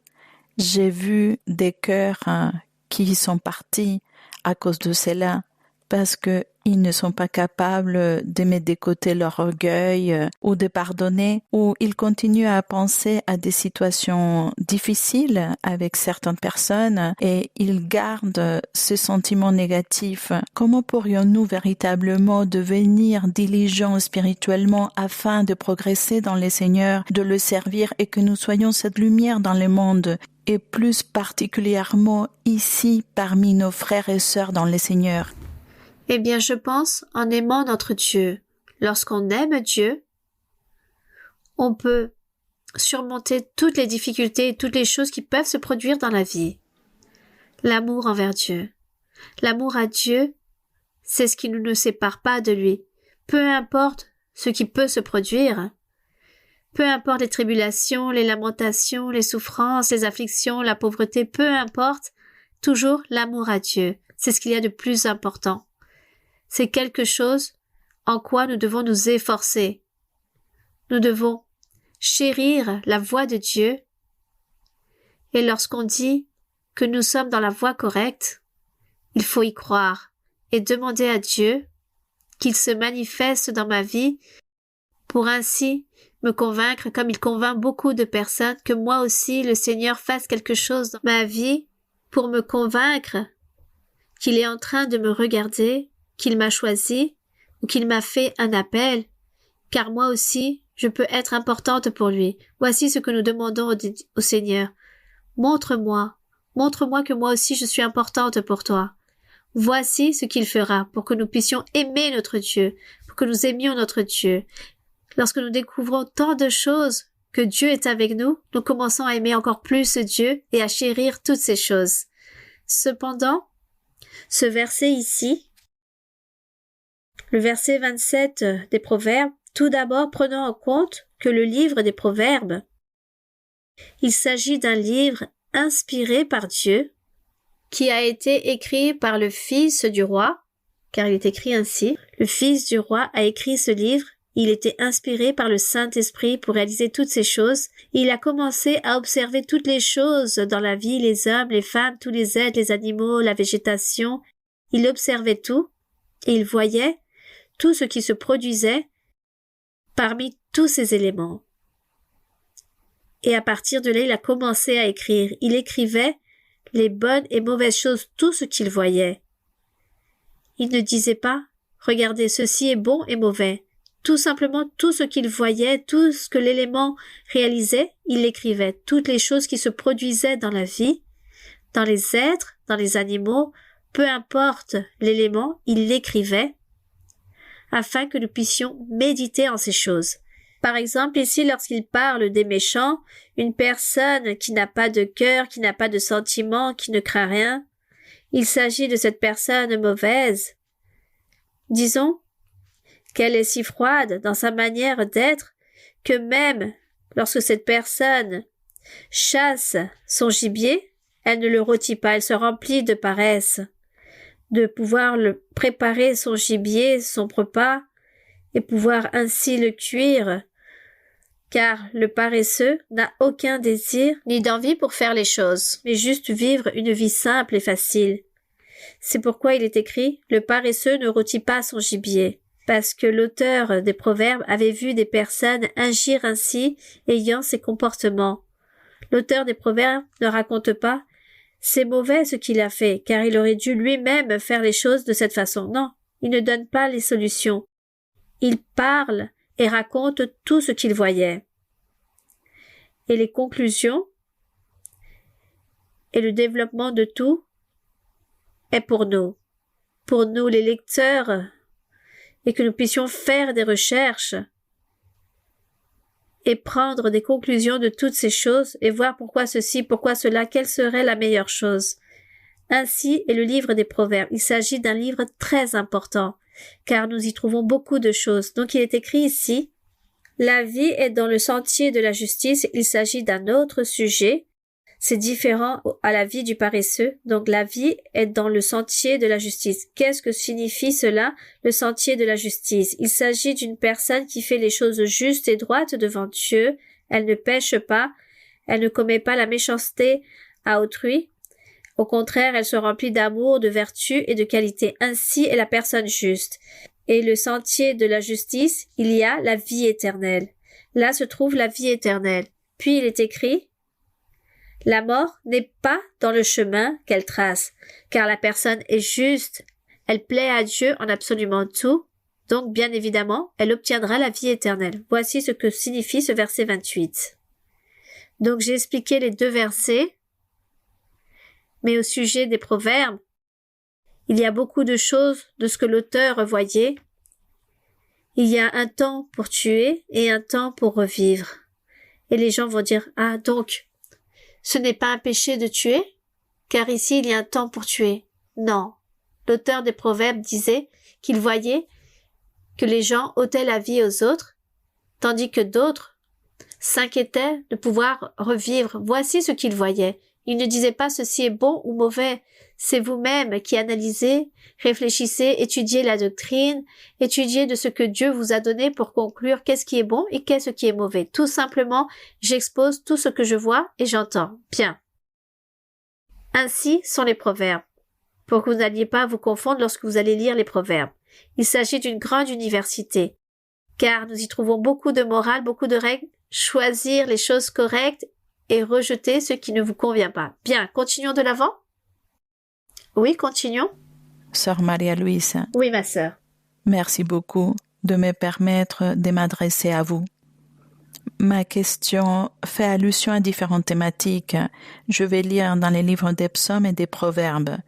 j'ai vu des cœurs qui sont partis à cause de cela, parce que ils ne sont pas capables de mettre de côté leur orgueil ou de pardonner, ou ils continuent à penser à des situations difficiles avec certaines personnes et ils gardent ce sentiment négatif. Comment pourrions-nous véritablement devenir diligents spirituellement afin de progresser dans le Seigneur, de le servir et que nous soyons cette lumière dans le monde, et plus particulièrement ici parmi nos frères et sœurs dans le Seigneur? Eh bien, je pense en aimant notre Dieu. Lorsqu'on aime Dieu, on peut surmonter toutes les difficultés et toutes les choses qui peuvent se produire dans la vie. L'amour envers Dieu. L'amour à Dieu, c'est ce qui ne nous sépare pas de lui. Peu importe ce qui peut se produire, peu importe les tribulations, les lamentations, les souffrances, les afflictions, la pauvreté, peu importe, toujours l'amour à Dieu. C'est ce qu'il y a de plus important. C'est quelque chose en quoi nous devons nous efforcer. Nous devons chérir la voie de Dieu. Et lorsqu'on dit que nous sommes dans la voie correcte, il faut y croire et demander à Dieu qu'il se manifeste dans ma vie pour ainsi me convaincre, comme il convainc beaucoup de personnes, que moi aussi le Seigneur fasse quelque chose dans ma vie pour me convaincre qu'il est en train de me regarder, qu'il m'a choisi ou qu'il m'a fait un appel, car moi aussi je peux être importante pour lui. Voici ce que nous demandons au Seigneur. Montre-moi que moi aussi je suis importante pour toi. Voici ce qu'il fera pour que nous puissions aimer notre Dieu, pour que nous aimions notre Dieu. Lorsque nous découvrons tant de choses que Dieu est avec nous, nous commençons à aimer encore plus Dieu et à chérir toutes ces choses. Cependant, ce verset ici, le verset 27 des Proverbes, tout d'abord prenons en compte que le livre des Proverbes, il s'agit d'un livre inspiré par Dieu, qui a été écrit par le fils du roi, car il est écrit ainsi. Le fils du roi a écrit ce livre, il était inspiré par le Saint-Esprit pour réaliser toutes ces choses. Il a commencé à observer toutes les choses dans la vie, les hommes, les femmes, tous les êtres, les animaux, la végétation. Il observait tout, et il voyait tout ce qui se produisait parmi tous ces éléments. Et à partir de là, il a commencé à écrire. Il écrivait les bonnes et mauvaises choses, tout ce qu'il voyait. Il ne disait pas « Regardez, ceci est bon et mauvais ». Tout simplement, tout ce qu'il voyait, tout ce que l'élément réalisait, il l'écrivait. Toutes les choses qui se produisaient dans la vie, dans les êtres, dans les animaux, peu importe l'élément, il l'écrivait afin que nous puissions méditer en ces choses. Par exemple, ici, lorsqu'il parle des méchants, une personne qui n'a pas de cœur, qui n'a pas de sentiments, qui ne craint rien, il s'agit de cette personne mauvaise. Disons qu'elle est si froide dans sa manière d'être que même lorsque cette personne chasse son gibier, elle ne le rôtit pas, elle se remplit de paresse, de pouvoir préparer son gibier, son repas, et pouvoir ainsi le cuire, car le paresseux n'a aucun désir ni d'envie pour faire les choses, mais juste vivre une vie simple et facile. C'est pourquoi il est écrit « Le paresseux ne rôtit pas son gibier », parce que l'auteur des Proverbes avait vu des personnes agir ainsi, ayant ces comportements. L'auteur des Proverbes ne raconte pas « C'est mauvais ce qu'il a fait, car il aurait dû lui-même faire les choses de cette façon ». Non, il ne donne pas les solutions. Il parle et raconte tout ce qu'il voyait. Et les conclusions et le développement de tout est pour nous les lecteurs, et que nous puissions faire des recherches et prendre des conclusions de toutes ces choses et voir pourquoi ceci, pourquoi cela, quelle serait la meilleure chose. Ainsi est le livre des Proverbes. Il s'agit d'un livre très important, car nous y trouvons beaucoup de choses. Donc il est écrit ici, la vie est dans le sentier de la justice. Il s'agit d'un autre sujet. C'est différent à la vie du paresseux. Donc la vie est dans le sentier de la justice. Qu'est-ce que signifie cela, le sentier de la justice? Il s'agit d'une personne qui fait les choses justes et droites devant Dieu. Elle ne pêche pas. Elle ne commet pas la méchanceté à autrui. Au contraire, elle se remplit d'amour, de vertu et de qualité. Ainsi est la personne juste. Et le sentier de la justice, il y a la vie éternelle. Là se trouve la vie éternelle. Puis il est écrit, la mort n'est pas dans le chemin qu'elle trace, car la personne est juste, elle plaît à Dieu en absolument tout, donc bien évidemment, elle obtiendra la vie éternelle. Voici ce que signifie ce verset 28. Donc j'ai expliqué les deux versets, mais au sujet des proverbes, Il y a beaucoup de choses de ce que l'auteur voyait. Il y a un temps pour tuer et un temps pour revivre. Et les gens vont dire, ah, donc, ce n'est pas un péché de tuer, car ici il y a un temps pour tuer. Non. L'auteur des Proverbes disait qu'il voyait que les gens ôtaient la vie aux autres, tandis que d'autres s'inquiétaient de pouvoir revivre. Voici ce qu'il voyait. Il ne disait pas ceci est bon ou mauvais. C'est vous-même qui analysez, réfléchissez, étudiez la doctrine, étudiez de ce que Dieu vous a donné pour conclure qu'est-ce qui est bon et qu'est-ce qui est mauvais. Tout simplement, j'expose tout ce que je vois et j'entends. Bien. Ainsi sont les proverbes, pour que vous n'alliez pas vous confondre lorsque vous allez lire les proverbes. Il s'agit d'une grande université, car nous y trouvons beaucoup de morale, beaucoup de règles, choisir les choses correctes et rejeter ce qui ne vous convient pas. Bien, continuons de l'avant? Oui, continuons. Sœur Maria-Louise. Oui, ma sœur. Merci beaucoup de me permettre de m'adresser à vous. Ma question fait allusion à différentes thématiques. Je vais lire dans les livres des psaumes et des proverbes.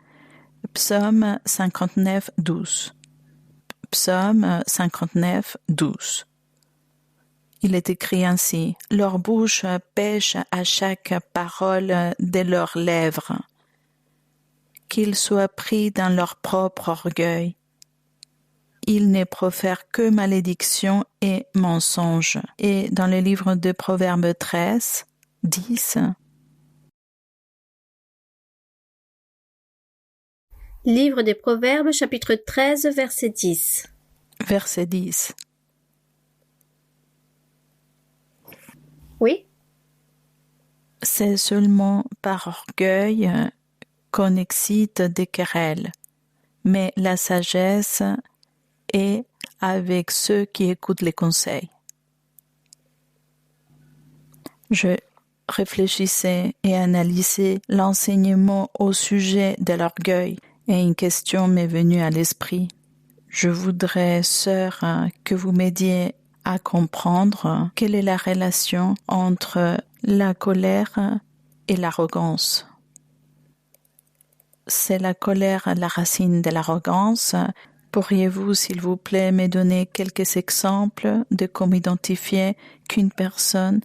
Psaume 59, 12. Psaume 59, 12. Il est écrit ainsi: « Leur bouche pêche à chaque parole de leurs lèvres. Qu'ils soient pris dans leur propre orgueil. Ils ne profèrent que malédiction et mensonges. » Et dans le livre de Proverbes 13, 10. Livre des Proverbes, chapitre 13, verset 10. Verset 10. Oui? C'est seulement par orgueil qu'on excite des querelles, mais la sagesse est avec ceux qui écoutent les conseils. Je réfléchissais et analysais l'enseignement au sujet de l'orgueil et une question m'est venue à l'esprit. Je voudrais, sœur, que vous m'aidiez à comprendre quelle est la relation entre la colère et l'arrogance. C'est la colère la racine de l'arrogance. Pourriez-vous, s'il vous plaît, me donner quelques exemples de comment identifier qu'une personne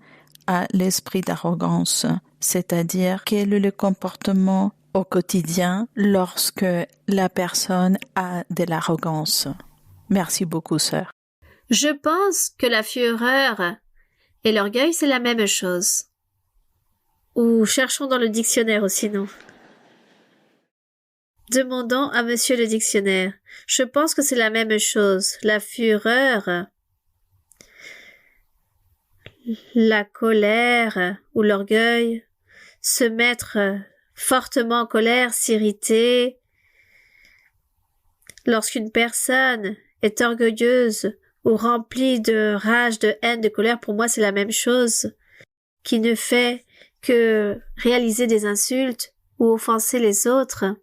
a l'esprit d'arrogance, c'est-à-dire quel est le comportement au quotidien lorsque la personne a de l'arrogance? Merci beaucoup, sœur. Je pense que la fureur et l'orgueil, c'est la même chose. Ou cherchons dans le dictionnaire aussi, non? Demandons à monsieur le dictionnaire. Je pense que c'est la même chose. La fureur, la colère ou l'orgueil, se mettre fortement en colère, s'irriter. Lorsqu'une personne est orgueilleuse ou remplie de rage, de haine, de colère, pour moi c'est la même chose, qui ne fait que réaliser des insultes ou offenser les autres,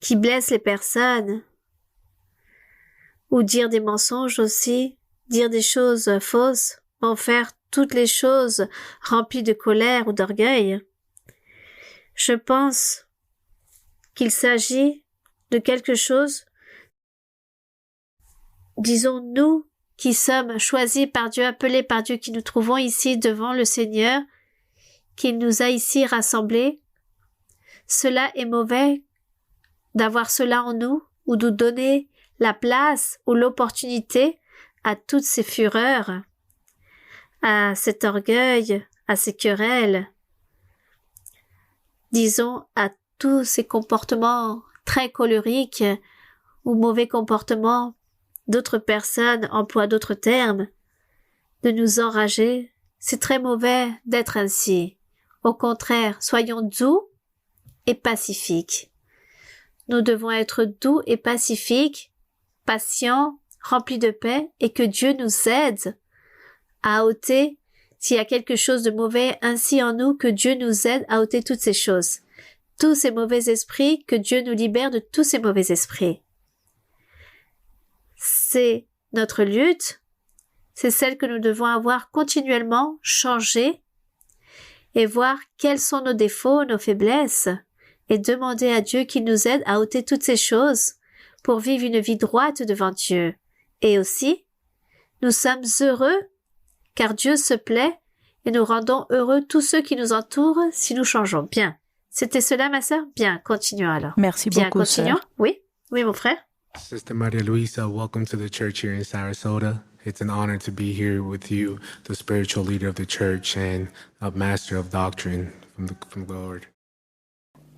qui blesse les personnes, ou dire des mensonges aussi, dire des choses fausses, en faire toutes les choses remplies de colère ou d'orgueil. Je pense qu'il s'agit de quelque chose, disons nous qui sommes choisis par Dieu, appelés par Dieu, qui nous trouvons ici devant le Seigneur, qu'il nous a ici rassemblés. Cela est mauvais d'avoir cela en nous ou de donner la place ou l'opportunité à toutes ces fureurs, à cet orgueil, à ces querelles, disons à tous ces comportements très colériques ou mauvais comportements. D'autres personnes emploient d'autres termes, de nous enrager. C'est très mauvais d'être ainsi. Au contraire, soyons doux et pacifiques. Nous devons être doux et pacifiques, patients, remplis de paix, et que Dieu nous aide à ôter, s'il y a quelque chose de mauvais ainsi en nous, que Dieu nous aide à ôter toutes ces choses. Tous ces mauvais esprits, que Dieu nous libère de tous ces mauvais esprits. C'est notre lutte, c'est celle que nous devons avoir continuellement, changer et voir quels sont nos défauts, nos faiblesses, et demander à Dieu qu'il nous aide à ôter toutes ces choses pour vivre une vie droite devant Dieu. Et aussi, nous sommes heureux car Dieu se plaît et nous rendons heureux tous ceux qui nous entourent si nous changeons. Bien. C'était cela, ma sœur? Bien, continuons alors. Merci Bien, beaucoup, continuons. sœur. Oui, oui, mon frère. Sister Maria Luisa, welcome to the church here in Sarasota. It's an honor to be here with you, the spiritual leader of the church and a master of doctrine from the Lord.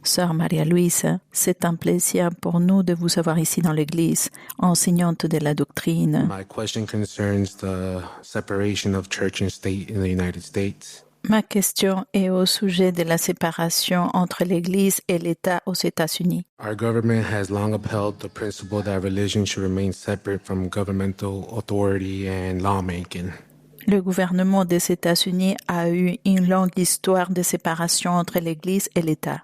Sœur Maria Luisa, c'est un plaisir pour nous de vous avoir ici dans l'Église, enseignante de la doctrine. My question concerns the separation of church and state in the United States. Ma question est au sujet de la séparation entre l'Église et l'État aux États-Unis. Our government has long upheld the principle that religion should remain separate from governmental authority and lawmaking. Le gouvernement des États-Unis a eu une longue histoire de séparation entre l'Église et l'État.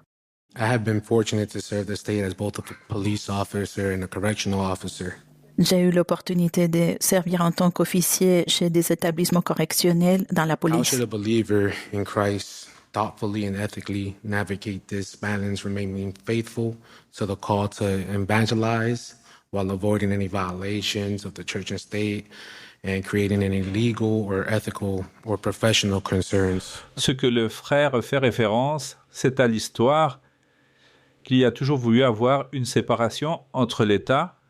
I have been fortunate to serve the state as both a police officer and a correctional officer. J'ai eu l'opportunité de servir en tant qu'officier chez des établissements correctionnels dans la How police. should a believer in Christ thoughtfully and ethically navigate this balance, remaining faithful to the call to evangelize while avoiding any violations of the church and state and creating any legal or ethical or professional concerns? Ce que le frère fait référence, c'est à l'histoire qu'il y a toujours voulu avoir une séparation entre l'État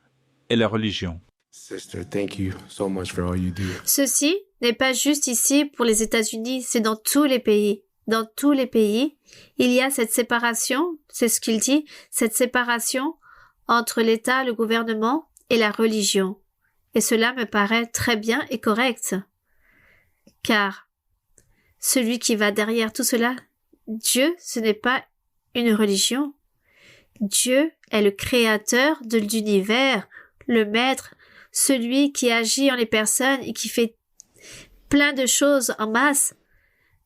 et la religion. Sister, thank you so much for all you do. Ceci n'est pas juste ici pour les États-Unis, c'est dans tous les pays. Dans tous les pays, il y a cette séparation, c'est ce qu'il dit, cette séparation entre l'État, le gouvernement et la religion. Et cela me paraît très bien et correct. Car celui qui va derrière tout cela, Dieu, ce n'est pas une religion. Dieu est le créateur de l'univers, le maître, celui qui agit en les personnes et qui fait plein de choses en masse.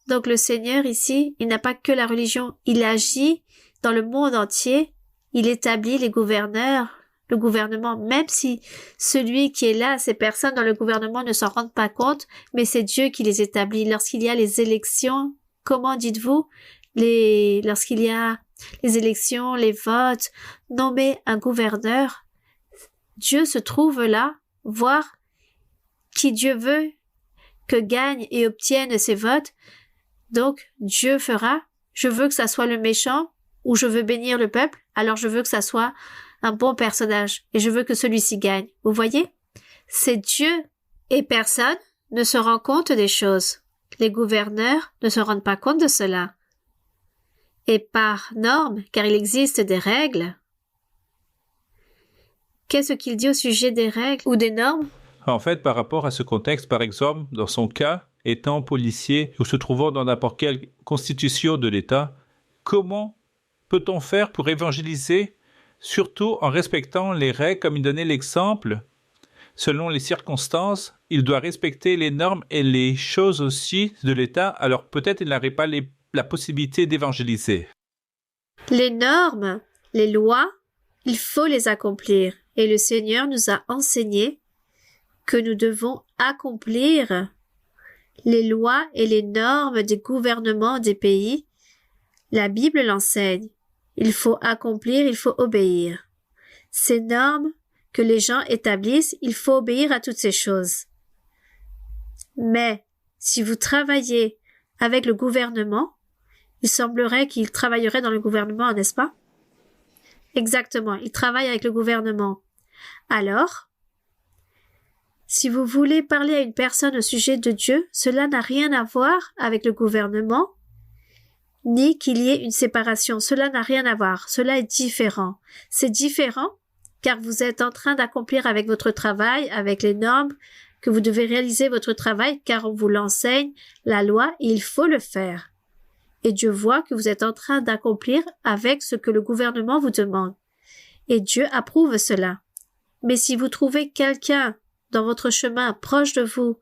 Donc le Seigneur ici, il n'a pas que la religion, il agit dans le monde entier, il établit les gouverneurs, le gouvernement, même si celui qui est là, ces personnes dans le gouvernement ne s'en rendent pas compte, mais c'est Dieu qui les établit. Lorsqu'il y a les élections, comment dites-vous, lorsqu'il y a les élections, les votes, nommer un gouverneur, Dieu se trouve là, voir qui Dieu veut que gagne et obtienne ces votes. Donc, Dieu fera, je veux que ça soit le méchant ou je veux bénir le peuple, alors je veux que ça soit un bon personnage et je veux que celui-ci gagne. Vous voyez? C'est Dieu et personne ne se rend compte des choses. Les gouverneurs ne se rendent pas compte de cela. Et par norme, car il existe des règles. Qu'est-ce qu'il dit au sujet des règles ou des normes? En fait, par rapport à ce contexte, par exemple, dans son cas, étant policier ou se trouvant dans n'importe quelle constitution de l'État, comment peut-on faire pour évangéliser, surtout en respectant les règles, comme il donnait l'exemple? Selon les circonstances, il doit respecter les normes et les choses aussi de l'État, alors peut-être il n'aurait pas la possibilité d'évangéliser. Les normes, les lois, il faut les accomplir. Et le Seigneur nous a enseigné que nous devons accomplir les lois et les normes des gouvernements des pays. La Bible l'enseigne. Il faut accomplir, il faut obéir. Ces normes que les gens établissent, il faut obéir à toutes ces choses. Mais si vous travaillez avec le gouvernement, il semblerait qu'il travaillerait dans le gouvernement, n'est-ce pas? Exactement, il travaille avec le gouvernement. Alors, si vous voulez parler à une personne au sujet de Dieu, cela n'a rien à voir avec le gouvernement, ni qu'il y ait une séparation. Cela n'a rien à voir. Cela est différent. C'est différent car vous êtes en train d'accomplir avec votre travail, avec les normes, que vous devez réaliser votre travail car on vous l'enseigne, la loi, et il faut le faire. Et Dieu voit que vous êtes en train d'accomplir avec ce que le gouvernement vous demande. Et Dieu approuve cela. Mais si vous trouvez quelqu'un dans votre chemin proche de vous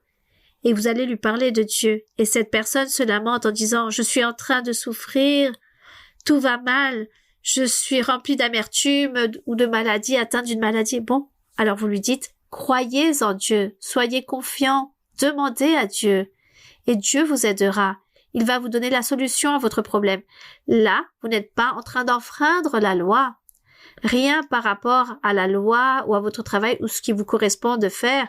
et vous allez lui parler de Dieu et cette personne se lamente en disant « Je suis en train de souffrir, tout va mal, je suis rempli d'amertume ou de maladie, atteint d'une maladie. » Bon, alors vous lui dites « Croyez en Dieu, soyez confiants, demandez à Dieu et Dieu vous aidera. Il va vous donner la solution à votre problème. Là, vous n'êtes pas en train d'enfreindre la loi. Rien par rapport à la loi ou à votre travail ou ce qui vous correspond de faire.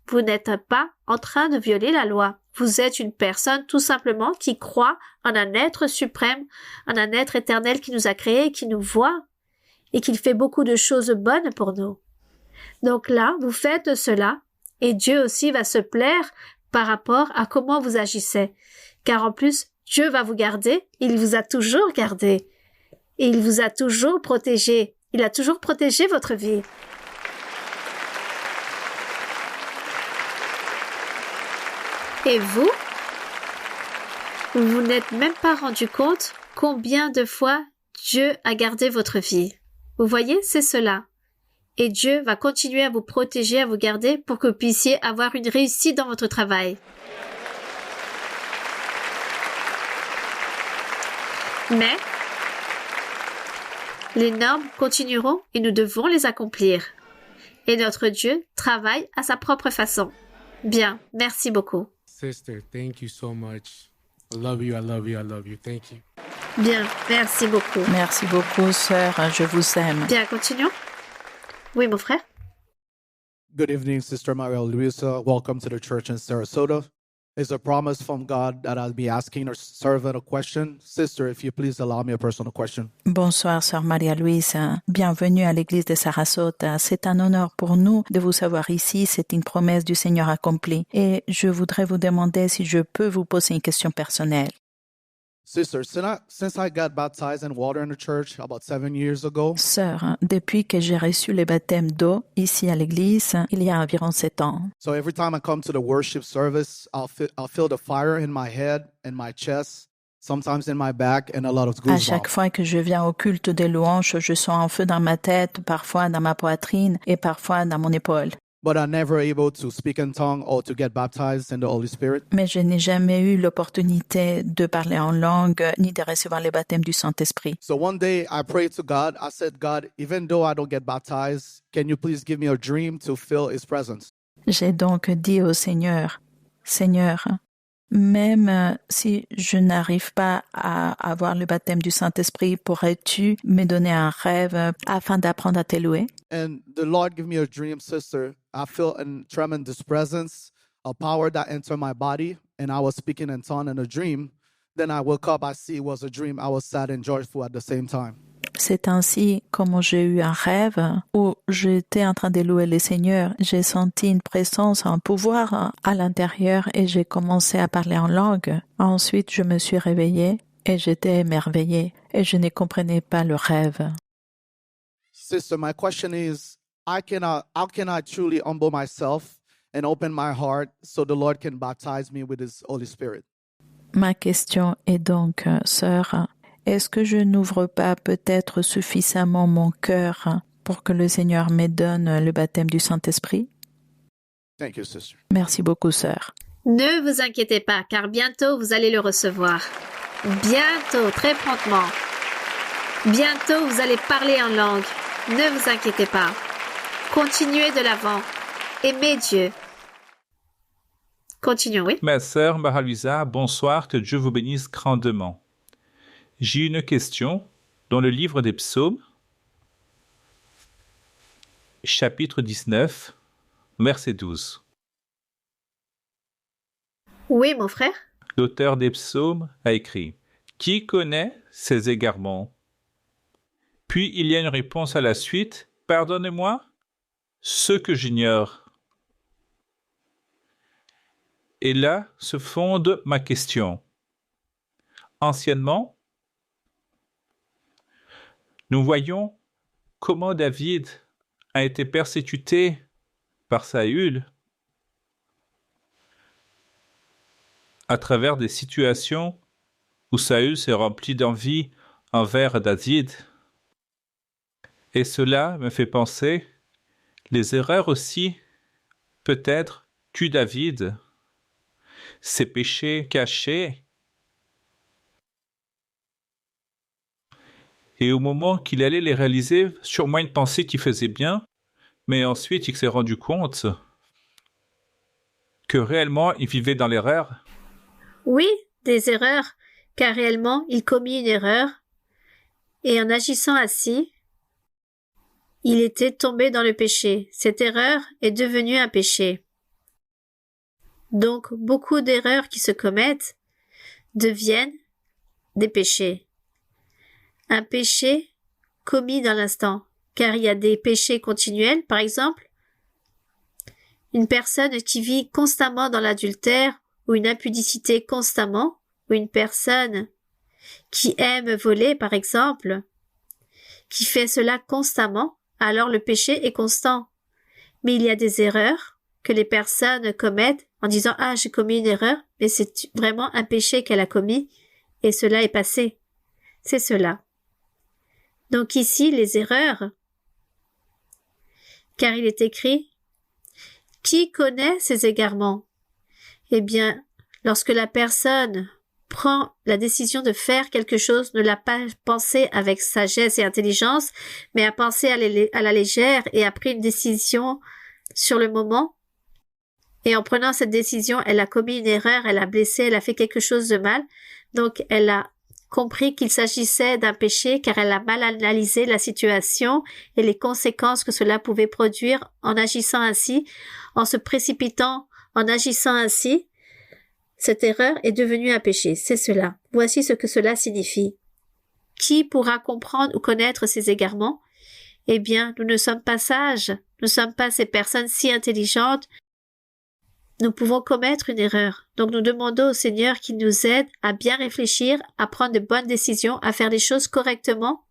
Vous n'êtes pas en train de violer la loi. Vous êtes une personne tout simplement qui croit en un être suprême, en un être éternel qui nous a créés, qui nous voit et qui fait beaucoup de choses bonnes pour nous. Donc là, vous faites cela et Dieu aussi va se plaire par rapport à comment vous agissez. Car en plus, Dieu va vous garder, il vous a toujours gardé et il vous a toujours protégé. Il a toujours protégé votre vie. Et vous n'êtes même pas rendu compte combien de fois Dieu a gardé votre vie. Vous voyez, c'est cela. Et Dieu va continuer à vous protéger, à vous garder pour que vous puissiez avoir une réussite dans votre travail. Mais les normes continueront et nous devons les accomplir. Et notre Dieu travaille à sa propre façon. Bien, merci beaucoup. Sister, thank you so much. I love you, I love you, I love you. Thank you. Bien, merci beaucoup. Merci beaucoup, sœur. Je vous aime. Bien, continuons. Oui, mon frère. Good evening, Sister Maria Luisa. Welcome to the church in Sarasota. It's a promise from God that I'll be asking our servant a question. Sister, if you please allow me a personal question. Bonsoir, sœur Maria Luisa. Bienvenue à l'église de Sarasota. C'est un honneur pour nous de vous savoir ici. C'est une promesse du Seigneur accomplie. Et je voudrais vous demander si je peux vous poser une question personnelle. Sister, since I got baptized in water in the church about 7 years ago, Sœur, depuis que j'ai reçu le baptême d'eau ici à l'église, il y a environ 7 ans. so every time I come to the worship service, I'll feel the fire in my head and my chest, sometimes in my back, and a lot of À chaque goosebumps. fois que je viens au culte des louanges, je sens un feu dans ma tête, parfois dans ma poitrine et parfois dans mon épaule. But I'm never able to speak in tongue or to get baptized in the Holy Spirit. Mais je n'ai jamais eu l'opportunité de parler en langue ni de recevoir le baptême du Saint-Esprit. So one day I prayed to God. I said, God, even though I don't get baptized, can you please give me a dream to feel His presence? J'ai donc dit au Seigneur, Seigneur, même si je n'arrive pas à avoir le baptême du Saint-Esprit, pourrais-tu me donner un rêve afin d'apprendre à te louer? And the Lord gave me a dream, sister. I felt a tremendous presence, a power that entered my body, and I was speaking in tongue in a dream. Then I woke up, I see it was a dream. I was sad and joyful at the same time. C'est ainsi comme j'ai eu un rêve où j'étais en train de louer le Seigneur. J'ai senti une présence, un pouvoir à l'intérieur et j'ai commencé à parler en langue. Ensuite, je me suis réveillée et j'étais émerveillée et je ne comprenais pas le rêve. Sister, my question is, how can I truly humble myself and open my heart so the Lord can baptize me with His Holy Spirit? Ma question est donc, sœur, est-ce que je n'ouvre pas peut-être suffisamment mon cœur pour que le Seigneur me donne le baptême du Saint-Esprit? Thank you, sister. Merci beaucoup, sœur. Ne vous inquiétez pas, car bientôt vous allez le recevoir. Bientôt, très promptement. Bientôt vous allez parler en langue. Ne vous inquiétez pas. Continuez de l'avant. Aimez Dieu. Continuons, oui. Ma sœur Maria Luisa, bonsoir, que Dieu vous bénisse grandement. J'ai une question dans le livre des Psaumes, chapitre 19, verset 12. Oui, mon frère. L'auteur des Psaumes a écrit « Qui connaît ses égarements ?» Puis il y a une réponse à la suite « Pardonnez-moi ce que j'ignore. » Et là se fonde ma question. Anciennement, nous voyons comment David a été persécuté par Saül à travers des situations où Saül s'est rempli d'envie envers David. Et cela me fait penser, les erreurs aussi, peut-être, tuent David, ses péchés cachés. Et au moment qu'il allait les réaliser, sûrement une pensée qui faisait bien, mais ensuite il s'est rendu compte que réellement il vivait dans l'erreur. Oui, des erreurs, car réellement il commit une erreur, et en agissant ainsi, il était tombé dans le péché. Cette erreur est devenue un péché. Donc, beaucoup d'erreurs qui se commettent deviennent des péchés. Un péché commis dans l'instant, car il y a des péchés continuels, par exemple, une personne qui vit constamment dans l'adultère ou une impudicité constamment, ou une personne qui aime voler, par exemple, qui fait cela constamment, alors le péché est constant. Mais il y a des erreurs que les personnes commettent en disant « Ah, j'ai commis une erreur », mais c'est vraiment un péché qu'elle a commis et cela est passé. C'est cela. Donc ici, les erreurs, car il est écrit « Qui connaît ces égarements ?» Eh bien, lorsque la personne prend la décision de faire quelque chose, ne l'a pas pensé avec sagesse et intelligence, mais a pensé à la légère et a pris une décision sur le moment. Et en prenant cette décision, elle a commis une erreur, elle a blessé, elle a fait quelque chose de mal. Donc, elle a compris qu'il s'agissait d'un péché car elle a mal analysé la situation et les conséquences que cela pouvait produire en agissant ainsi, en se précipitant, en agissant ainsi. Cette erreur est devenue un péché, c'est cela. Voici ce que cela signifie. Qui pourra comprendre ou connaître ces égarements? Eh bien, nous ne sommes pas sages, nous ne sommes pas ces personnes si intelligentes. Nous pouvons commettre une erreur. Donc nous demandons au Seigneur qu'il nous aide à bien réfléchir, à prendre de bonnes décisions, à faire les choses correctement,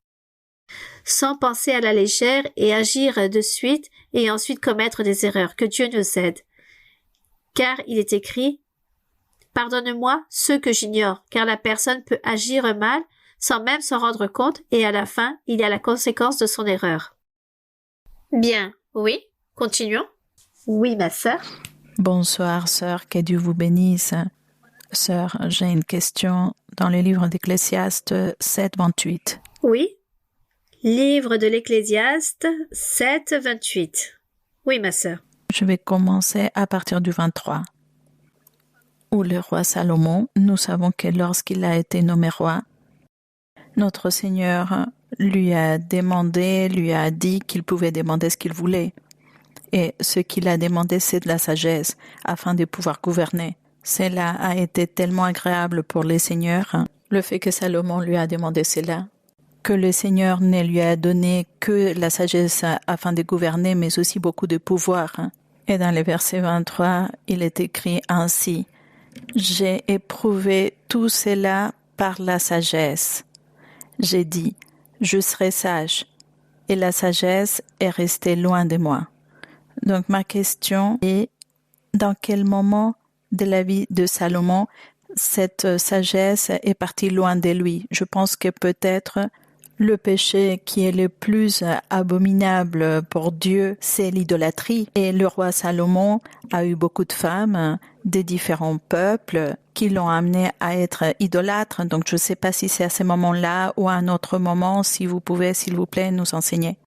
sans penser à la légère et agir de suite et ensuite commettre des erreurs. Que Dieu nous aide. Car il est écrit « Pardonne-moi ceux que j'ignore, car la personne peut agir mal sans même s'en rendre compte et à la fin, il y a la conséquence de son erreur. » Bien, oui, continuons. Oui, ma sœur. Bonsoir, sœur, que Dieu vous bénisse. Sœur, j'ai une question dans le livre d'Ecclésiaste 7, 28. Oui, livre de l'Ecclésiaste 7, 28. Oui, ma sœur. Je vais commencer à partir du 23. Où le roi Salomon, nous savons que lorsqu'il a été nommé roi, notre Seigneur lui a dit qu'il pouvait demander ce qu'il voulait. Et ce qu'il a demandé, c'est de la sagesse afin de pouvoir gouverner. Cela a été tellement agréable pour les seigneurs, le fait que Salomon lui a demandé cela, que le Seigneur ne lui a donné que la sagesse afin de gouverner, mais aussi beaucoup de pouvoir. Et dans le verset 23, il est écrit ainsi: « J'ai éprouvé tout cela par la sagesse. J'ai dit, je serai sage, et la sagesse est restée loin de moi. » Donc ma question est, dans quel moment de la vie de Salomon cette sagesse est partie loin de lui? Je pense que peut-être le péché qui est le plus abominable pour Dieu, c'est l'idolâtrie. Et le roi Salomon a eu beaucoup de femmes des différents peuples qui l'ont amené à être idolâtre. Donc je ne sais pas si c'est à ce moment-là ou à un autre moment, si vous pouvez, s'il vous plaît, nous enseigner.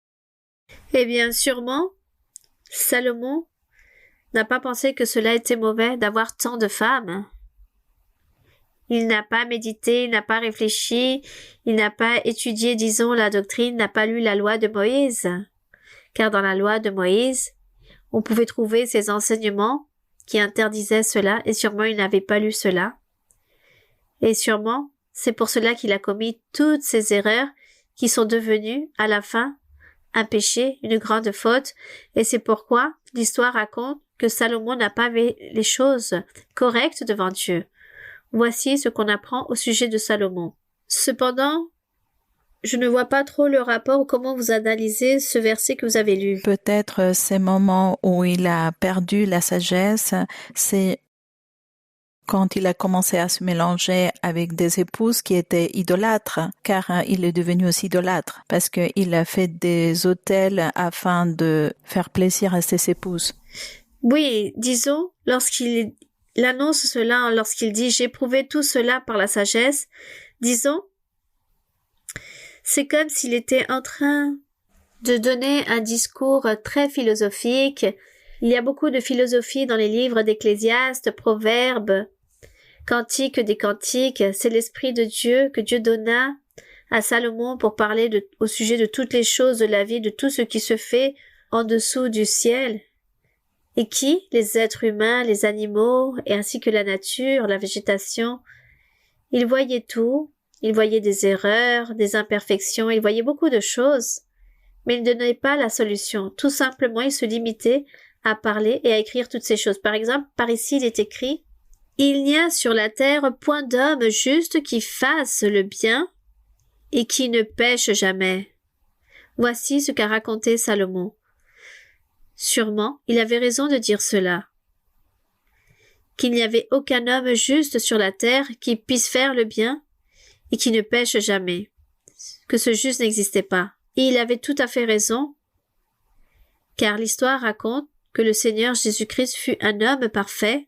Eh bien, sûrement, Salomon n'a pas pensé que cela était mauvais d'avoir tant de femmes. Il n'a pas médité, il n'a pas réfléchi, il n'a pas étudié, disons, la doctrine, n'a pas lu la loi de Moïse. Car dans la loi de Moïse, on pouvait trouver ces enseignements qui interdisaient cela, et sûrement il n'avait pas lu cela. Et sûrement, c'est pour cela qu'il a commis toutes ces erreurs qui sont devenues, à la fin, un péché, une grande faute, et c'est pourquoi l'histoire raconte que Salomon n'a pas fait les choses correctes devant Dieu. Voici ce qu'on apprend au sujet de Salomon. Cependant, je ne vois pas trop le rapport ou comment vous analysez ce verset que vous avez lu. Peut-être ces moments où il a perdu la sagesse, c'est quand il a commencé à se mélanger avec des épouses qui étaient idolâtres, car il est devenu aussi idolâtre, parce qu'il a fait des autels afin de faire plaisir à ses épouses. Oui, disons, lorsqu'il annonce cela, lorsqu'il dit « j'ai éprouvé tout cela par la sagesse », disons, c'est comme s'il était en train de donner un discours très philosophique. Il y a beaucoup de philosophie dans les livres d'Ecclésiaste, Proverbes, Cantique des cantiques, c'est l'Esprit de Dieu que Dieu donna à Salomon pour parler au sujet de toutes les choses de la vie, de tout ce qui se fait en dessous du ciel. Et qui? Les êtres humains, les animaux, et ainsi que la nature, la végétation. Il voyait tout, il voyait des erreurs, des imperfections, il voyait beaucoup de choses. Mais il ne donnait pas la solution. Tout simplement, il se limitait à parler et à écrire toutes ces choses. Par exemple, par ici, il est écrit « Il n'y a sur la terre point d'homme juste qui fasse le bien et qui ne pêche jamais. » Voici ce qu'a raconté Salomon. Sûrement, il avait raison de dire cela. Qu'il n'y avait aucun homme juste sur la terre qui puisse faire le bien et qui ne pêche jamais. Que ce juste n'existait pas. Et il avait tout à fait raison, car l'histoire raconte que le Seigneur Jésus-Christ fut un homme parfait,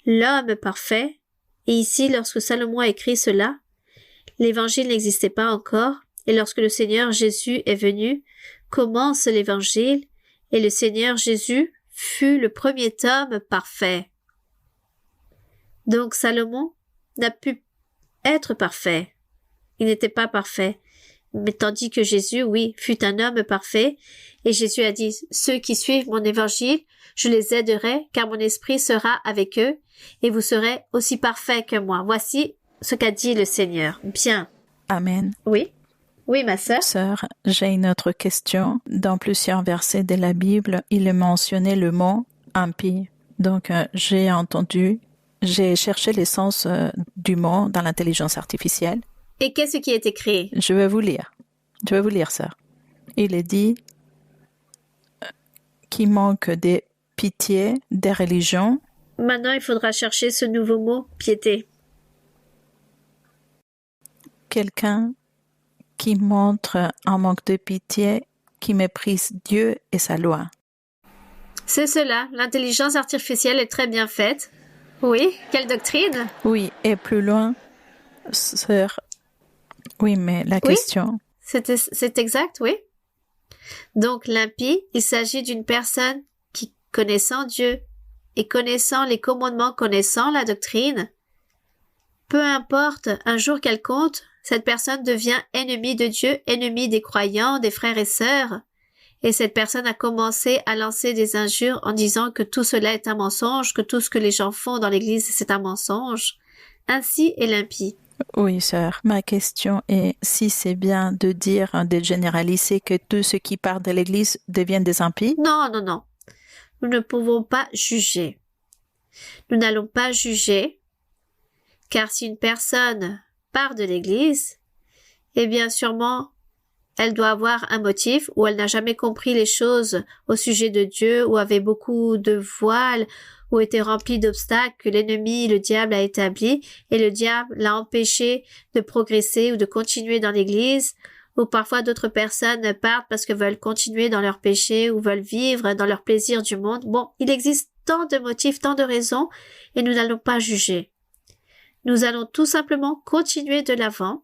l'homme parfait, et ici, lorsque Salomon a écrit cela, l'Évangile n'existait pas encore, et lorsque le Seigneur Jésus est venu, commence l'Évangile, et le Seigneur Jésus fut le premier homme parfait. Donc Salomon n'a pu être parfait. Il n'était pas parfait. Mais tandis que Jésus, oui, fut un homme parfait, et Jésus a dit, ceux qui suivent mon évangile, je les aiderai, car mon esprit sera avec eux, et vous serez aussi parfaits que moi. Voici ce qu'a dit le Seigneur. Bien. Amen. Oui. Oui, ma sœur. Sœur, j'ai une autre question. Dans plusieurs versets de la Bible, il est mentionné le mot impie. Donc, j'ai cherché l'essence du mot dans l'intelligence artificielle. Et qu'est-ce qui est écrit? Je vais vous lire, sœur. Il est dit qu'il manque de pitié, des religions. Maintenant, il faudra chercher ce nouveau mot, piété. Quelqu'un qui montre un manque de pitié, qui méprise Dieu et sa loi. C'est cela. L'intelligence artificielle est très bien faite. Oui, quelle doctrine? Oui, et plus loin, sœur. Oui, mais la question... C'est exact, oui. Donc, l'impie, il s'agit d'une personne qui, connaissant Dieu et connaissant les commandements, connaissant la doctrine, peu importe un jour qu'elle compte, cette personne devient ennemie de Dieu, ennemie des croyants, des frères et sœurs. Et cette personne a commencé à lancer des injures en disant que tout cela est un mensonge, que tout ce que les gens font dans l'église, c'est un mensonge. Ainsi est l'impie. Oui, sœur. Ma question est si c'est bien de dire, de généraliser que tous ceux qui partent de l'église deviennent des impies? Non, non, non. Nous ne pouvons pas juger. Nous n'allons pas juger, car si une personne part de l'église, eh bien sûrement elle doit avoir un motif ou elle n'a jamais compris les choses au sujet de Dieu ou avait beaucoup de voiles ou était remplie d'obstacles que l'ennemi, le diable, a établis et le diable l'a empêché de progresser ou de continuer dans l'église, ou parfois d'autres personnes partent parce qu'elles veulent continuer dans leur péché ou veulent vivre dans leur plaisir du monde. Bon, il existe tant de motifs, tant de raisons et nous n'allons pas juger. Nous allons tout simplement continuer de l'avant,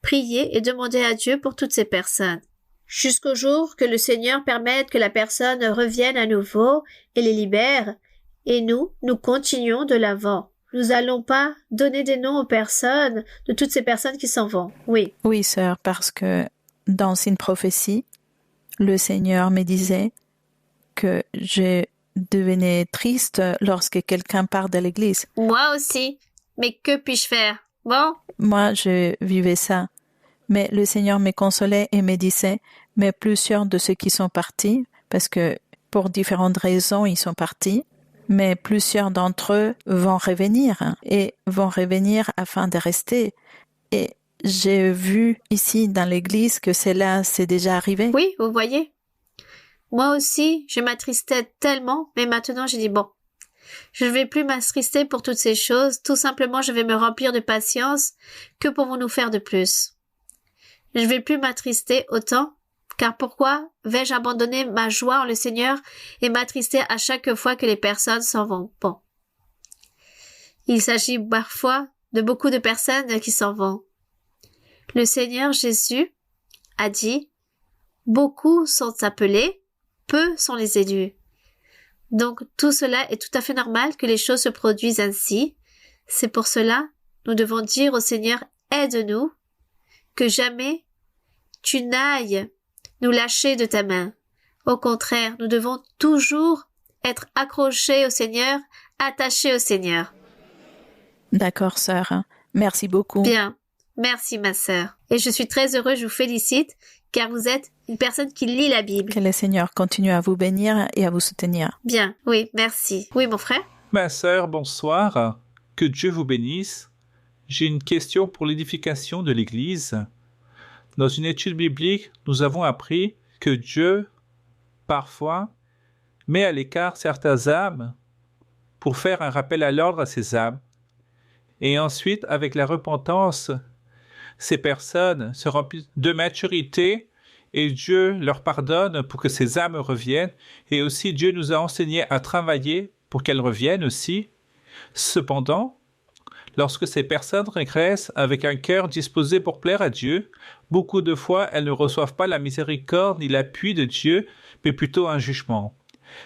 prier et demander à Dieu pour toutes ces personnes, jusqu'au jour que le Seigneur permette que la personne revienne à nouveau et les libère, et nous continuons de l'avant. Nous n'allons pas donner des noms aux personnes, de toutes ces personnes qui s'en vont. Oui. Oui, sœur, parce que dans une prophétie, le Seigneur me disait que je devenais triste lorsque quelqu'un part de l'église. Moi aussi. Mais que puis-je faire? Bon. Moi, je vivais ça. Mais le Seigneur me consolait et me disait, mais plusieurs de ceux qui sont partis, parce que pour différentes raisons, ils sont partis, mais plusieurs d'entre eux vont revenir et vont revenir afin de rester. Et j'ai vu ici dans l'église que cela s'est déjà arrivé. Oui, vous voyez. Moi aussi, je m'attristais tellement, mais maintenant j'ai dit bon, je ne vais plus m'attrister pour toutes ces choses, tout simplement je vais me remplir de patience, que pouvons-nous faire de plus? Je ne vais plus m'attrister autant, car pourquoi vais-je abandonner ma joie en le Seigneur et m'attrister à chaque fois que les personnes s'en vont? Bon. Il s'agit parfois de beaucoup de personnes qui s'en vont. Le Seigneur Jésus a dit, beaucoup sont appelés, peu sont les élus. Donc tout cela est tout à fait normal que les choses se produisent ainsi. C'est pour cela, nous devons dire au Seigneur, aide-nous, que jamais tu n'ailles nous lâcher de ta main. Au contraire, nous devons toujours être accrochés au Seigneur, attachés au Seigneur. D'accord, sœur. Merci beaucoup. Bien. Merci, ma sœur. Et je suis très heureuse, je vous félicite, car vous êtes une personne qui lit la Bible. Que le Seigneur continue à vous bénir et à vous soutenir. Bien, oui, merci. Oui, mon frère? Ma sœur, bonsoir. Que Dieu vous bénisse. J'ai une question pour l'édification de l'Église. Dans une étude biblique, nous avons appris que Dieu, parfois, met à l'écart certaines âmes pour faire un rappel à l'ordre à ces âmes. Et ensuite, avec la repentance, ces personnes se remplissent de maturité et Dieu leur pardonne pour que ces âmes reviennent. Et aussi, Dieu nous a enseigné à travailler pour qu'elles reviennent aussi. Cependant, lorsque ces personnes régressent avec un cœur disposé pour plaire à Dieu, beaucoup de fois, elles ne reçoivent pas la miséricorde ni l'appui de Dieu, mais plutôt un jugement.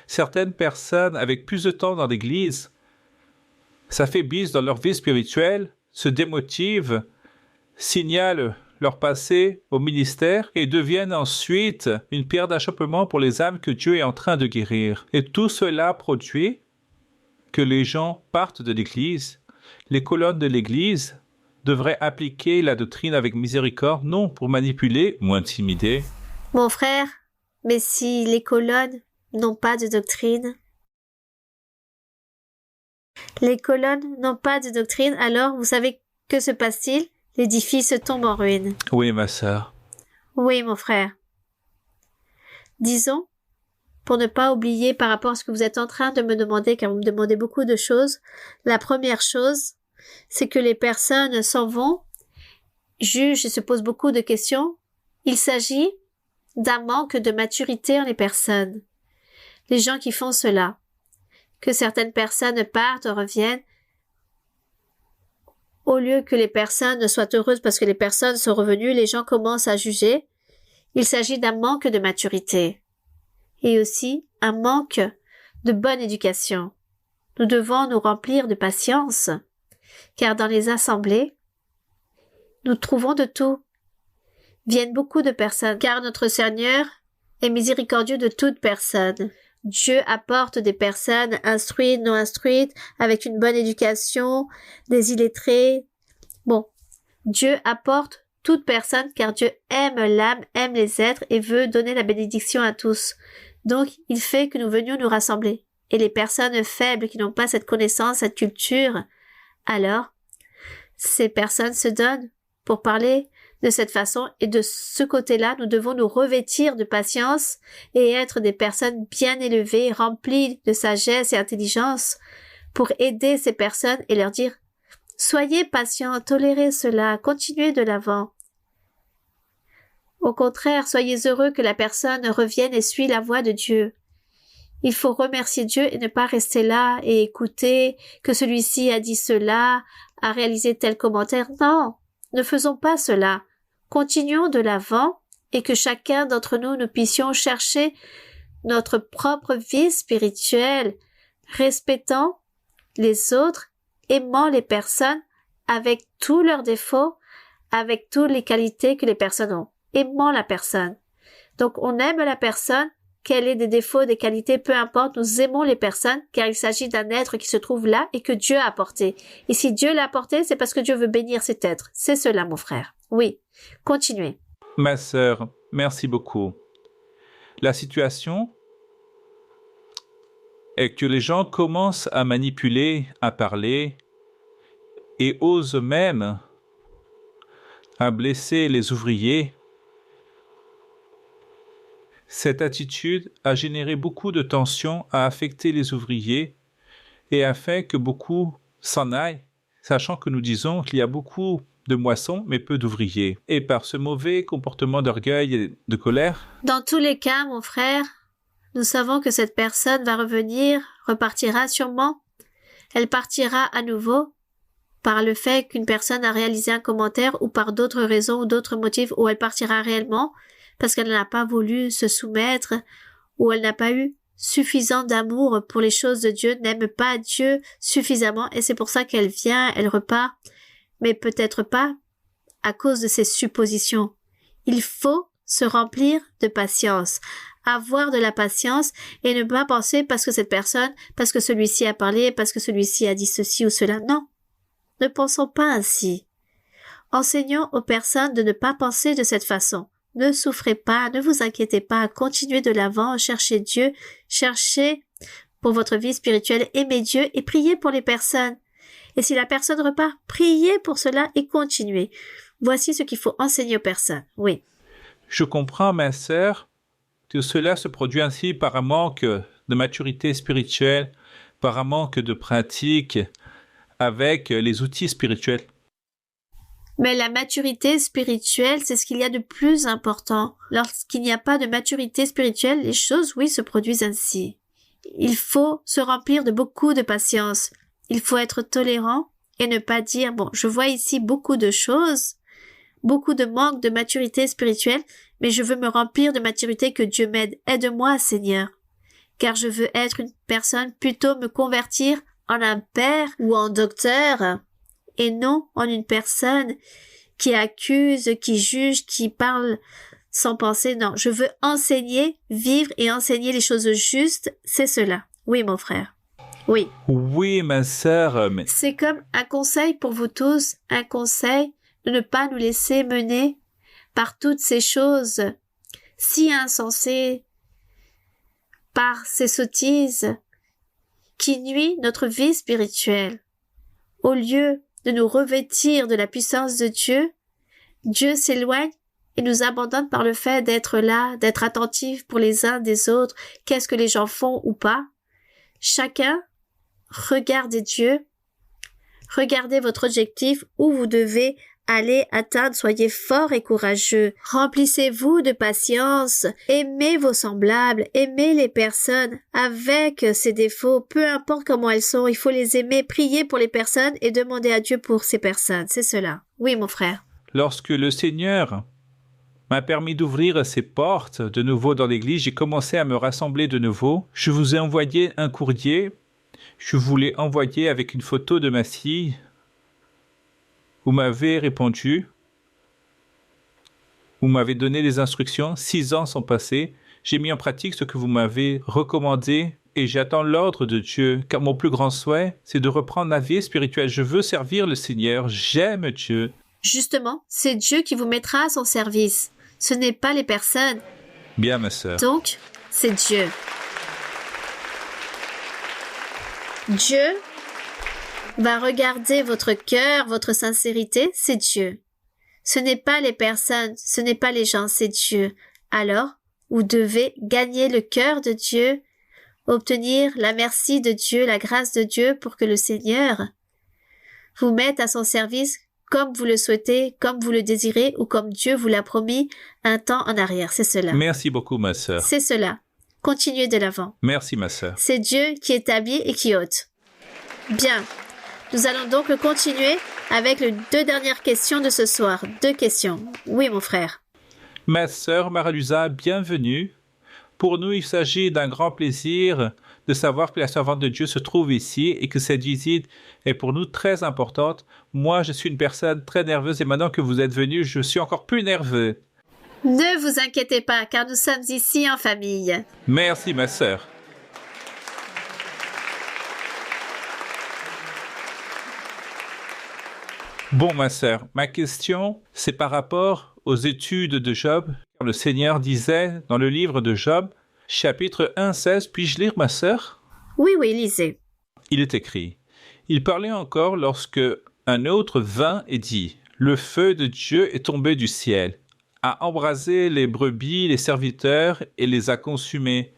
Certaines personnes, avec plus de temps dans l'Église, s'affaiblissent dans leur vie spirituelle, se démotivent, signalent leur passé au ministère et deviennent ensuite une pierre d'achoppement pour les âmes que Dieu est en train de guérir. Et tout cela produit que les gens partent de l'Église. Les colonnes de l'Église devraient appliquer la doctrine avec miséricorde, non pour manipuler ou intimider. Mon frère, mais si les colonnes n'ont pas de doctrine, alors vous savez que se passe-t-il? L'édifice tombe en ruine. Oui, ma sœur. Oui, mon frère. Disons, pour ne pas oublier par rapport à ce que vous êtes en train de me demander, car vous me demandez beaucoup de choses, la première chose, c'est que les personnes s'en vont, jugent et se posent beaucoup de questions. Il s'agit d'un manque de maturité en les personnes. Les gens qui font cela, que certaines personnes partent, reviennent, au lieu que les personnes soient heureuses parce que les personnes sont revenues, les gens commencent à juger. Il s'agit d'un manque de maturité et aussi un manque de bonne éducation. Nous devons nous remplir de patience, car dans les assemblées, nous trouvons de tout. Viennent beaucoup de personnes, car notre Seigneur est miséricordieux de toute personne. Dieu apporte des personnes instruites, non instruites, avec une bonne éducation, des illettrés. Bon, Dieu apporte toute personne car Dieu aime l'âme, aime les êtres et veut donner la bénédiction à tous. Donc, il fait que nous venions nous rassembler. Et les personnes faibles qui n'ont pas cette connaissance, cette culture, alors, ces personnes se donnent pour parler de cette façon et de ce côté-là, nous devons nous revêtir de patience et être des personnes bien élevées, remplies de sagesse et intelligence pour aider ces personnes et leur dire « Soyez patients, tolérez cela, continuez de l'avant. » Au contraire, soyez heureux que la personne revienne et suive la voie de Dieu. Il faut remercier Dieu et ne pas rester là et écouter que celui-ci a dit cela, a réalisé tel commentaire. Non, ne faisons pas cela. Continuons de l'avant et que chacun d'entre nous puissions chercher notre propre vie spirituelle, respectant les autres, aimant les personnes avec tous leurs défauts, avec toutes les qualités que les personnes ont. Aimant la personne. Donc on aime la personne, qu'elle ait des défauts, des qualités, peu importe, nous aimons les personnes car il s'agit d'un être qui se trouve là et que Dieu a apporté. Et si Dieu l'a apporté, c'est parce que Dieu veut bénir cet être. C'est cela, mon frère. Oui. Continuez. Ma sœur, merci beaucoup. La situation est que les gens commencent à manipuler, à parler et osent même à blesser les ouvriers. Cette attitude a généré beaucoup de tensions, a affecté les ouvriers et a fait que beaucoup s'en aillent, sachant que nous disons qu'il y a beaucoup de moissons mais peu d'ouvriers. Et par ce mauvais comportement d'orgueil et de colère... Dans tous les cas, mon frère, nous savons que cette personne va revenir, repartira sûrement. Elle partira à nouveau par le fait qu'une personne a réalisé un commentaire ou par d'autres raisons ou d'autres motifs où elle partira réellement parce qu'elle n'a pas voulu se soumettre ou elle n'a pas eu suffisant d'amour pour les choses de Dieu, n'aime pas Dieu suffisamment et c'est pour ça qu'elle vient, elle repart, mais peut-être pas à cause de ses suppositions. Il faut se remplir de patience, avoir de la patience et ne pas penser parce que cette personne, parce que celui-ci a parlé, parce que celui-ci a dit ceci ou cela. Non, ne pensons pas ainsi. Enseignons aux personnes de ne pas penser de cette façon. Ne souffrez pas, ne vous inquiétez pas, continuez de l'avant, cherchez Dieu, cherchez pour votre vie spirituelle, aimez Dieu et priez pour les personnes. Et si la personne repart, priez pour cela et continuez. Voici ce qu'il faut enseigner aux personnes. Oui. Je comprends, ma sœur, que cela se produit ainsi par un manque de maturité spirituelle, par un manque de pratique avec les outils spirituels. Mais la maturité spirituelle, c'est ce qu'il y a de plus important. Lorsqu'il n'y a pas de maturité spirituelle, les choses, oui, se produisent ainsi. Il faut se remplir de beaucoup de patience. Il faut être tolérant et ne pas dire, bon, je vois ici beaucoup de choses, beaucoup de manque de maturité spirituelle, mais je veux me remplir de maturité, que Dieu m'aide. Aide-moi, Seigneur, car je veux être une personne, plutôt me convertir en un père ou en docteur, et non en une personne qui accuse, qui juge, qui parle sans penser. Non, je veux enseigner, vivre et enseigner les choses justes, c'est cela. Oui, mon frère. Oui. Oui, ma sœur, mais... C'est comme un conseil pour vous tous, un conseil de ne pas nous laisser mener par toutes ces choses si insensées, par ces sottises qui nuisent notre vie spirituelle. Au lieu de nous revêtir de la puissance de Dieu, Dieu s'éloigne et nous abandonne par le fait d'être là, d'être attentif pour les uns des autres, qu'est-ce que les gens font ou pas. Chacun, regardez Dieu, regardez votre objectif, où vous devez aller atteindre, soyez forts et courageux. Remplissez-vous de patience, aimez vos semblables, aimez les personnes avec ces défauts, peu importe comment elles sont, il faut les aimer, prier pour les personnes et demander à Dieu pour ces personnes, c'est cela. Oui, mon frère. Lorsque le Seigneur m'a permis d'ouvrir ces portes de nouveau dans l'église, j'ai commencé à me rassembler de nouveau. Je vous ai envoyé un courrier, je vous l'ai envoyé avec une photo de ma fille. Vous m'avez répondu, vous m'avez donné les instructions, 6 ans sont passés, j'ai mis en pratique ce que vous m'avez recommandé et j'attends l'ordre de Dieu, car mon plus grand souhait, c'est de reprendre ma vie spirituelle. Je veux servir le Seigneur, j'aime Dieu. Justement, c'est Dieu qui vous mettra à son service, ce n'est pas les personnes. Bien, ma sœur. Donc, c'est Dieu. Dieu va regarder votre cœur, votre sincérité, c'est Dieu. Ce n'est pas les personnes, ce n'est pas les gens, c'est Dieu. Alors, vous devez gagner le cœur de Dieu, obtenir la merci de Dieu, la grâce de Dieu pour que le Seigneur vous mette à son service comme vous le souhaitez, comme vous le désirez ou comme Dieu vous l'a promis un temps en arrière. C'est cela. Merci beaucoup, ma sœur. C'est cela. Continuez de l'avant. Merci, ma sœur. C'est Dieu qui établit et qui ôte. Bien. Nous allons donc continuer avec les 2 dernières questions de ce soir. 2 questions. Oui, mon frère. Ma sœur Maralusa, bienvenue. Pour nous, il s'agit d'un grand plaisir de savoir que la servante de Dieu se trouve ici et que cette visite est pour nous très importante. Moi, je suis une personne très nerveuse et maintenant que vous êtes venu, je suis encore plus nerveux. Ne vous inquiétez pas, car nous sommes ici en famille. Merci, ma sœur. Bon, ma sœur, ma question, c'est par rapport aux études de Job. Le Seigneur disait dans le livre de Job, chapitre 1:16, puis-je lire, ma sœur? Oui, lisez. Il est écrit, il parlait encore lorsque un autre vint et dit, le feu de Dieu est tombé du ciel, a embrasé les brebis, les serviteurs, et les a consumés.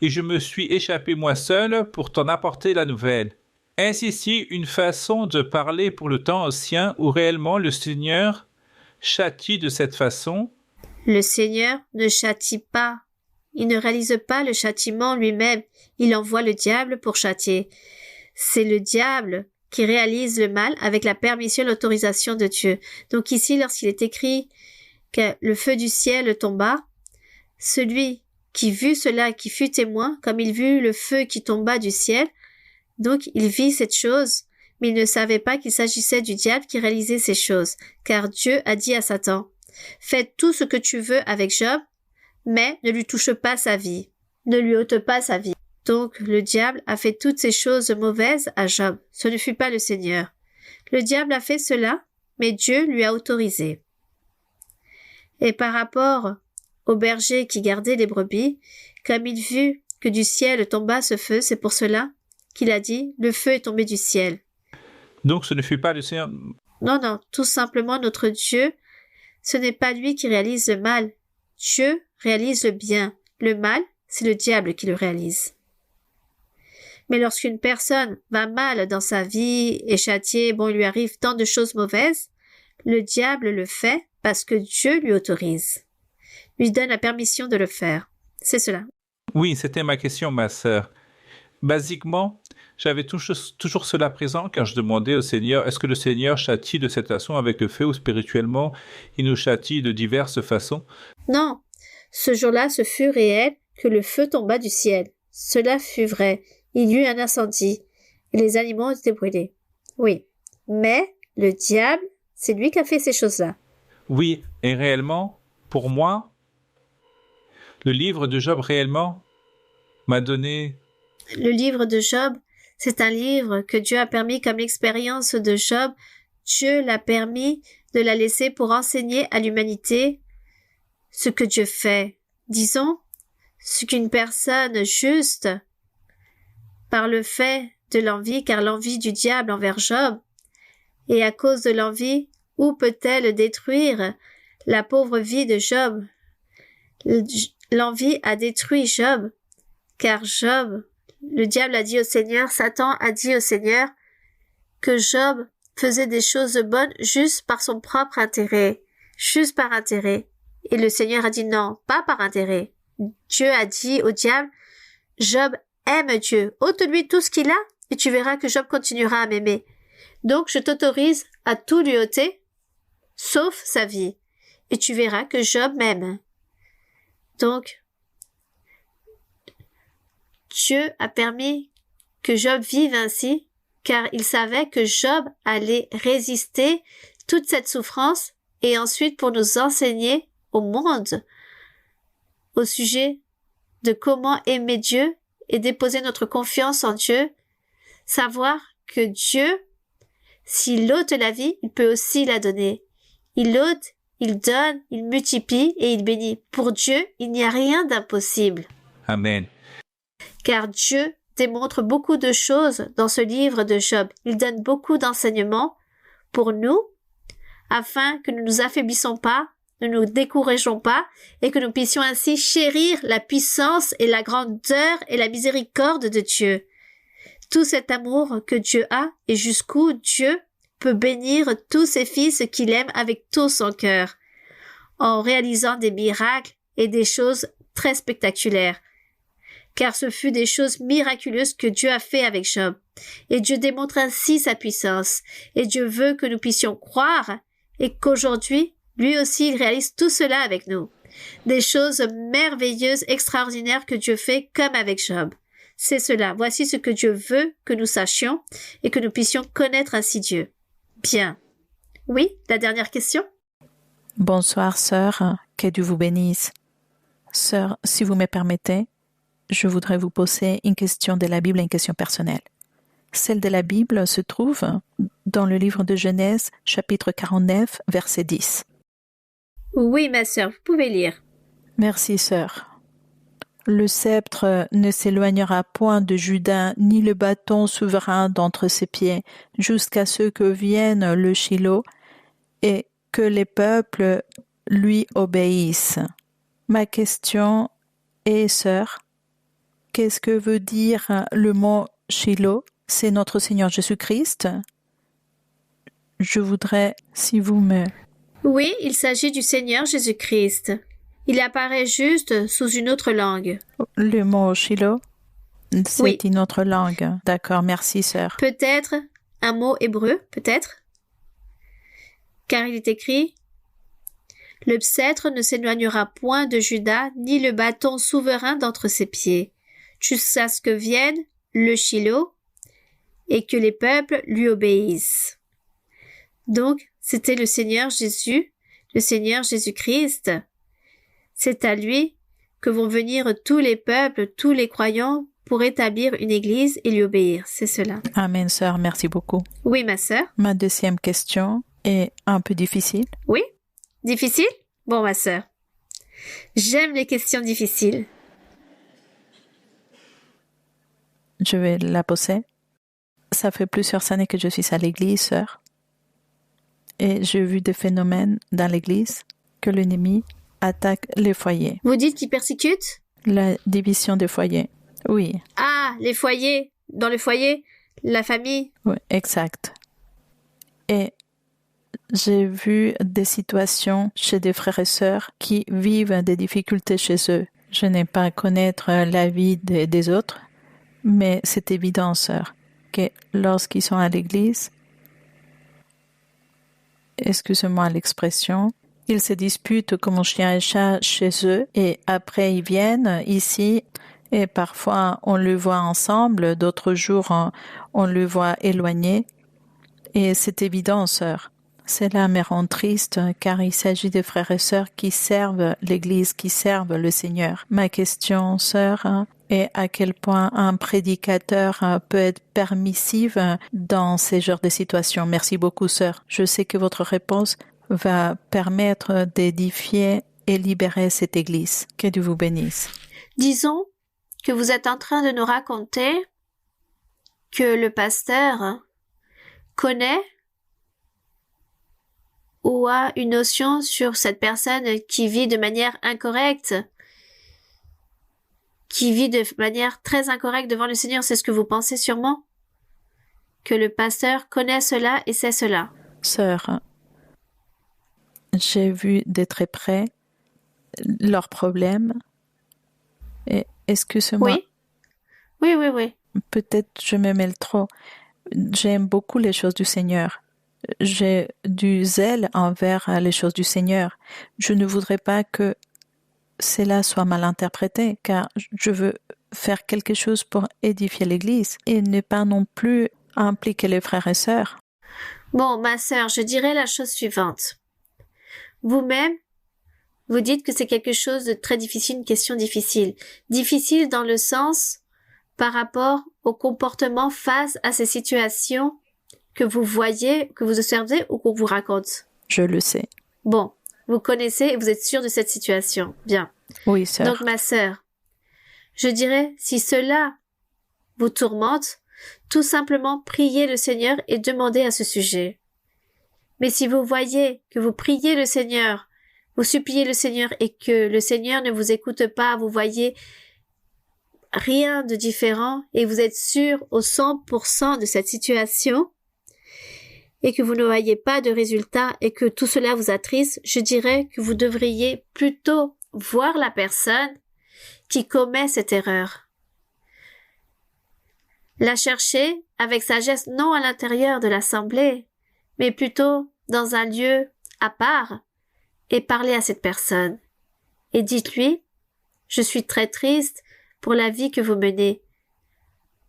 Et je me suis échappé moi seul pour t'en apporter la nouvelle. Ainsi ici une façon de parler pour le temps ancien où réellement le Seigneur châtie de cette façon. Le Seigneur ne châtie pas. Il ne réalise pas le châtiment lui-même. Il envoie le diable pour châtier. C'est le diable qui réalise le mal avec la permission et l'autorisation de Dieu. Donc ici, lorsqu'il est écrit que le feu du ciel tomba, celui qui vit cela, qui fut témoin, comme il vit le feu qui tomba du ciel. Donc il vit cette chose, mais il ne savait pas qu'il s'agissait du diable qui réalisait ces choses, car Dieu a dit à Satan, « Fais tout ce que tu veux avec Job, mais ne lui touche pas sa vie, ne lui ôte pas sa vie. » Donc le diable a fait toutes ces choses mauvaises à Job, ce ne fut pas le Seigneur. Le diable a fait cela, mais Dieu lui a autorisé. Et par rapport au berger qui gardait les brebis, comme il vit que du ciel tomba ce feu, c'est pour cela qu'il a dit, le feu est tombé du ciel. Donc ce ne fut pas le Seigneur. Non, tout simplement notre Dieu, ce n'est pas lui qui réalise le mal. Dieu réalise le bien. Le mal, c'est le diable qui le réalise. Mais lorsqu'une personne va mal dans sa vie, est châtiée, il lui arrive tant de choses mauvaises, le diable le fait parce que Dieu lui autorise, lui donne la permission de le faire. C'est cela. Oui, c'était ma question, ma sœur. Basiquement, j'avais toujours cela présent quand je demandais au Seigneur, est-ce que le Seigneur châtie de cette façon avec le feu ou spirituellement, il nous châtie de diverses façons? Non, ce jour-là, ce fut réel que le feu tomba du ciel. Cela fut vrai. Il y eut un incendie et les animaux ont été brûlés. Oui, mais le diable, c'est lui qui a fait ces choses-là. Oui, et réellement, pour moi, le livre de Job réellement m'a donné... Le livre de Job, c'est un livre que Dieu a permis comme l'expérience de Job. Dieu l'a permis de la laisser pour enseigner à l'humanité ce que Dieu fait. Disons, ce qu'une personne juste, par le fait de l'envie, car l'envie du diable envers Job, et à cause de l'envie, où peut-elle détruire la pauvre vie de Job? L'envie a détruit Job, car Job, le diable a dit au Seigneur, Satan a dit au Seigneur que Job faisait des choses bonnes juste par son propre intérêt, juste par intérêt. Et le Seigneur a dit non, pas par intérêt. Dieu a dit au diable, Job aime Dieu, ôte-lui tout ce qu'il a et tu verras que Job continuera à m'aimer. Donc je t'autorise à tout lui ôter, sauf sa vie, et tu verras que Job m'aime. Donc, Dieu a permis que Job vive ainsi, car il savait que Job allait résister toute cette souffrance et ensuite pour nous enseigner au monde au sujet de comment aimer Dieu et déposer notre confiance en Dieu, savoir que Dieu, s'il ôte la vie, il peut aussi la donner. Il ôte, il donne, il multiplie et il bénit. Pour Dieu, il n'y a rien d'impossible. Amen. Car Dieu démontre beaucoup de choses dans ce livre de Job. Il donne beaucoup d'enseignements pour nous, afin que nous ne nous affaiblissons pas, ne nous décourageons pas, et que nous puissions ainsi chérir la puissance et la grandeur et la miséricorde de Dieu. Tout cet amour que Dieu a et jusqu'où Dieu peut bénir tous ses fils qu'il aime avec tout son cœur, en réalisant des miracles et des choses très spectaculaires. Car ce fut des choses miraculeuses que Dieu a fait avec Job. Et Dieu démontre ainsi sa puissance. Et Dieu veut que nous puissions croire et qu'aujourd'hui, lui aussi, il réalise tout cela avec nous. Des choses merveilleuses, extraordinaires que Dieu fait comme avec Job. C'est cela. Voici ce que Dieu veut que nous sachions et que nous puissions connaître ainsi Dieu. Bien. Oui, la dernière question? Bonsoir, sœur. Que Dieu vous bénisse. Sœur, si vous me permettez, je voudrais vous poser une question de la Bible, une question personnelle. Celle de la Bible se trouve dans le livre de Genèse, chapitre 49, verset 10. Oui, ma sœur, vous pouvez lire. Merci, sœur. Le sceptre ne s'éloignera point de Juda, ni le bâton souverain d'entre ses pieds, jusqu'à ce que vienne le Shiloh et que les peuples lui obéissent. Ma question est, sœur, qu'est-ce que veut dire le mot Shiloh? C'est notre Seigneur Jésus-Christ. Je voudrais, si vous me... Oui, il s'agit du Seigneur Jésus-Christ. Il apparaît juste sous une autre langue. Le mot Shiloh, c'est Oui. une autre langue. D'accord, merci, sœur. Peut-être un mot hébreu, peut-être. Car il est écrit Le sceptre ne s'éloignera point de Juda, ni le bâton souverain d'entre ses pieds, jusqu'à ce que vienne le Shiloh et que les peuples lui obéissent. Donc, c'était le Seigneur Jésus, le Seigneur Jésus-Christ. C'est à lui que vont venir tous les peuples, tous les croyants, pour établir une église et lui obéir. C'est cela. Amen, sœur. Merci beaucoup. Oui, ma sœur. Ma deuxième question est un peu difficile. Oui? Difficile? Bon, ma sœur. J'aime les questions difficiles. Je vais la poser. Ça fait plusieurs années que je suis à l'église, sœur. Et j'ai vu des phénomènes dans l'église que l'ennemi attaque les foyers. Vous dites qu'il persécute? La division des foyers. Oui. Ah, les foyers. Dans le foyer, la famille. Oui, exact. Et j'ai vu des situations chez des frères et sœurs qui vivent des difficultés chez eux. Je n'ai pas à connaître la vie des autres, mais c'est évident, sœur, que lorsqu'ils sont à l'église, excusez-moi l'expression, ils se disputent comme chien et chat chez eux et après ils viennent ici et parfois on le voit ensemble, d'autres jours on le voit éloigné. Et c'est évident, sœur. Cela me rend triste car il s'agit de frères et sœurs qui servent l'Église, qui servent le Seigneur. Ma question, sœur, est à quel point un prédicateur peut être permissif dans ces genres de situations. Merci beaucoup, sœur. Je sais que votre réponse va permettre d'édifier et libérer cette Église. Que Dieu vous bénisse. Disons que vous êtes en train de nous raconter que le pasteur connaît ou a une notion sur cette personne qui vit de manière incorrecte, qui vit de manière très incorrecte devant le Seigneur. C'est ce que vous pensez sûrement? Que le pasteur connaît cela et sait cela. Sœur, j'ai vu de très près leurs problèmes. Et excusez-moi. Oui. Peut-être je me mêle trop. J'aime beaucoup les choses du Seigneur. J'ai du zèle envers les choses du Seigneur. Je ne voudrais pas que cela soit mal interprété, car je veux faire quelque chose pour édifier l'Église et ne pas non plus impliquer les frères et sœurs. Bon, ma sœur, je dirais la chose suivante. Vous-même, vous dites que c'est quelque chose de très difficile, une question difficile. Difficile dans le sens par rapport au comportement face à ces situations que vous voyez, que vous observez ou qu'on vous raconte. Je le sais. Bon, vous connaissez et vous êtes sûre de cette situation. Bien. Oui, sœur. Donc, ma sœur, je dirais, si cela vous tourmente, tout simplement priez le Seigneur et demandez à ce sujet. Mais si vous voyez que vous priez le Seigneur, vous suppliez le Seigneur et que le Seigneur ne vous écoute pas, vous voyez rien de différent et vous êtes sûr au 100% de cette situation et que vous ne voyez pas de résultat et que tout cela vous attriste, je dirais que vous devriez plutôt voir la personne qui commet cette erreur. La chercher avec sagesse non à l'intérieur de l'assemblée, mais plutôt dans un lieu à part et parler à cette personne. Et dites-lui, je suis très triste pour la vie que vous menez,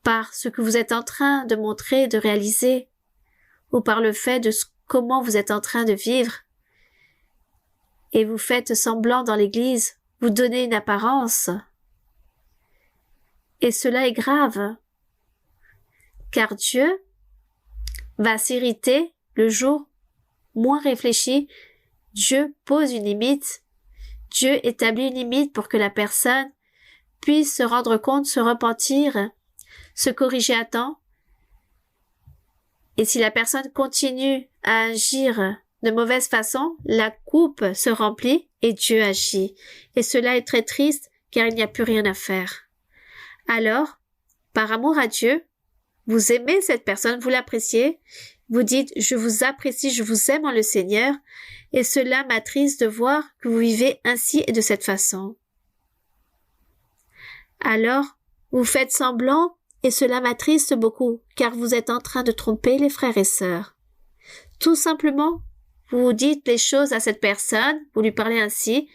par ce que vous êtes en train de montrer, de réaliser, ou par le fait de comment vous êtes en train de vivre. Et vous faites semblant dans l'Église, vous donnez une apparence. Et cela est grave, car Dieu va s'irriter le jour moins réfléchi. Dieu pose une limite, Dieu établit une limite pour que la personne puisse se rendre compte, se repentir, se corriger à temps. Et si la personne continue à agir de mauvaise façon, la coupe se remplit et Dieu agit. Et cela est très triste car il n'y a plus rien à faire. Alors, par amour à Dieu, vous aimez cette personne, vous l'appréciez, vous dites « je vous apprécie, je vous aime en le Seigneur » et cela m'attriste de voir que vous vivez ainsi et de cette façon. Alors, vous faites semblant et cela m'attriste beaucoup car vous êtes en train de tromper les frères et sœurs. Tout simplement, vous dites les choses à cette personne, vous lui parlez ainsi,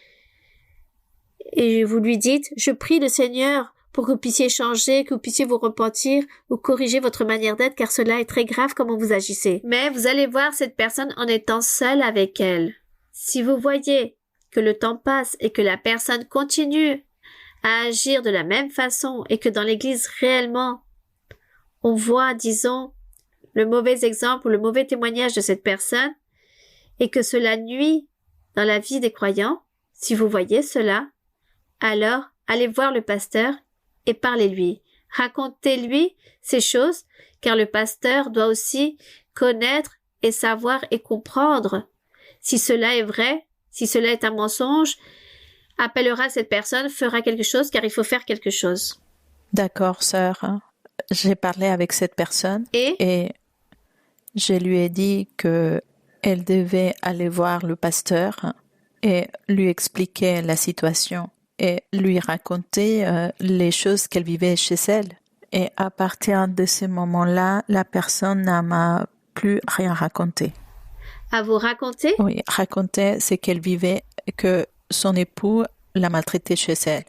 et vous lui dites, je prie le Seigneur pour que vous puissiez changer, que vous puissiez vous repentir ou corriger votre manière d'être, car cela est très grave comment vous agissez. Mais vous allez voir cette personne en étant seule avec elle. Si vous voyez que le temps passe et que la personne continue à agir de la même façon et que dans l'église réellement, on voit, disons, le mauvais exemple ou le mauvais témoignage de cette personne et que cela nuit dans la vie des croyants, si vous voyez cela, alors allez voir le pasteur et parlez-lui. Racontez-lui ces choses, car le pasteur doit aussi connaître et savoir et comprendre si cela est vrai, si cela est un mensonge, appellera cette personne, fera quelque chose, car il faut faire quelque chose. D'accord, sœur. J'ai parlé avec cette personne Et je lui ai dit que elle devait aller voir le pasteur et lui expliquer la situation et lui raconter les choses qu'elle vivait chez elle. Et à partir de ce moment-là, la personne ne m'a plus rien raconté. À vous raconter? Oui, raconter ce qu'elle vivait, que son époux l'a maltraitée chez elle.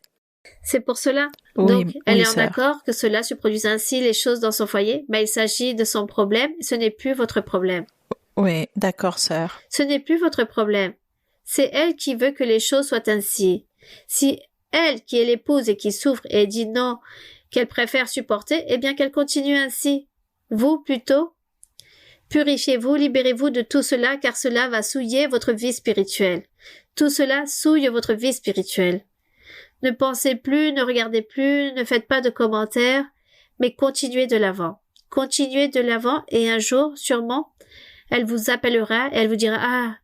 C'est pour cela. Oui, donc, elle est en sœur. accord que cela se produise ainsi, les choses dans son foyer, mais il s'agit de son problème, ce n'est plus votre problème. Oui, d'accord, sœur. Ce n'est plus votre problème. C'est elle qui veut que les choses soient ainsi. Si elle, qui est l'épouse et qui souffre et dit non, qu'elle préfère supporter, eh bien qu'elle continue ainsi. Vous, plutôt, purifiez-vous, libérez-vous de tout cela, car cela va souiller votre vie spirituelle. Tout cela souille votre vie spirituelle. Ne pensez plus, ne regardez plus, ne faites pas de commentaires, mais continuez de l'avant. Continuez de l'avant et un jour, sûrement, elle vous appellera et elle vous dira « Ah,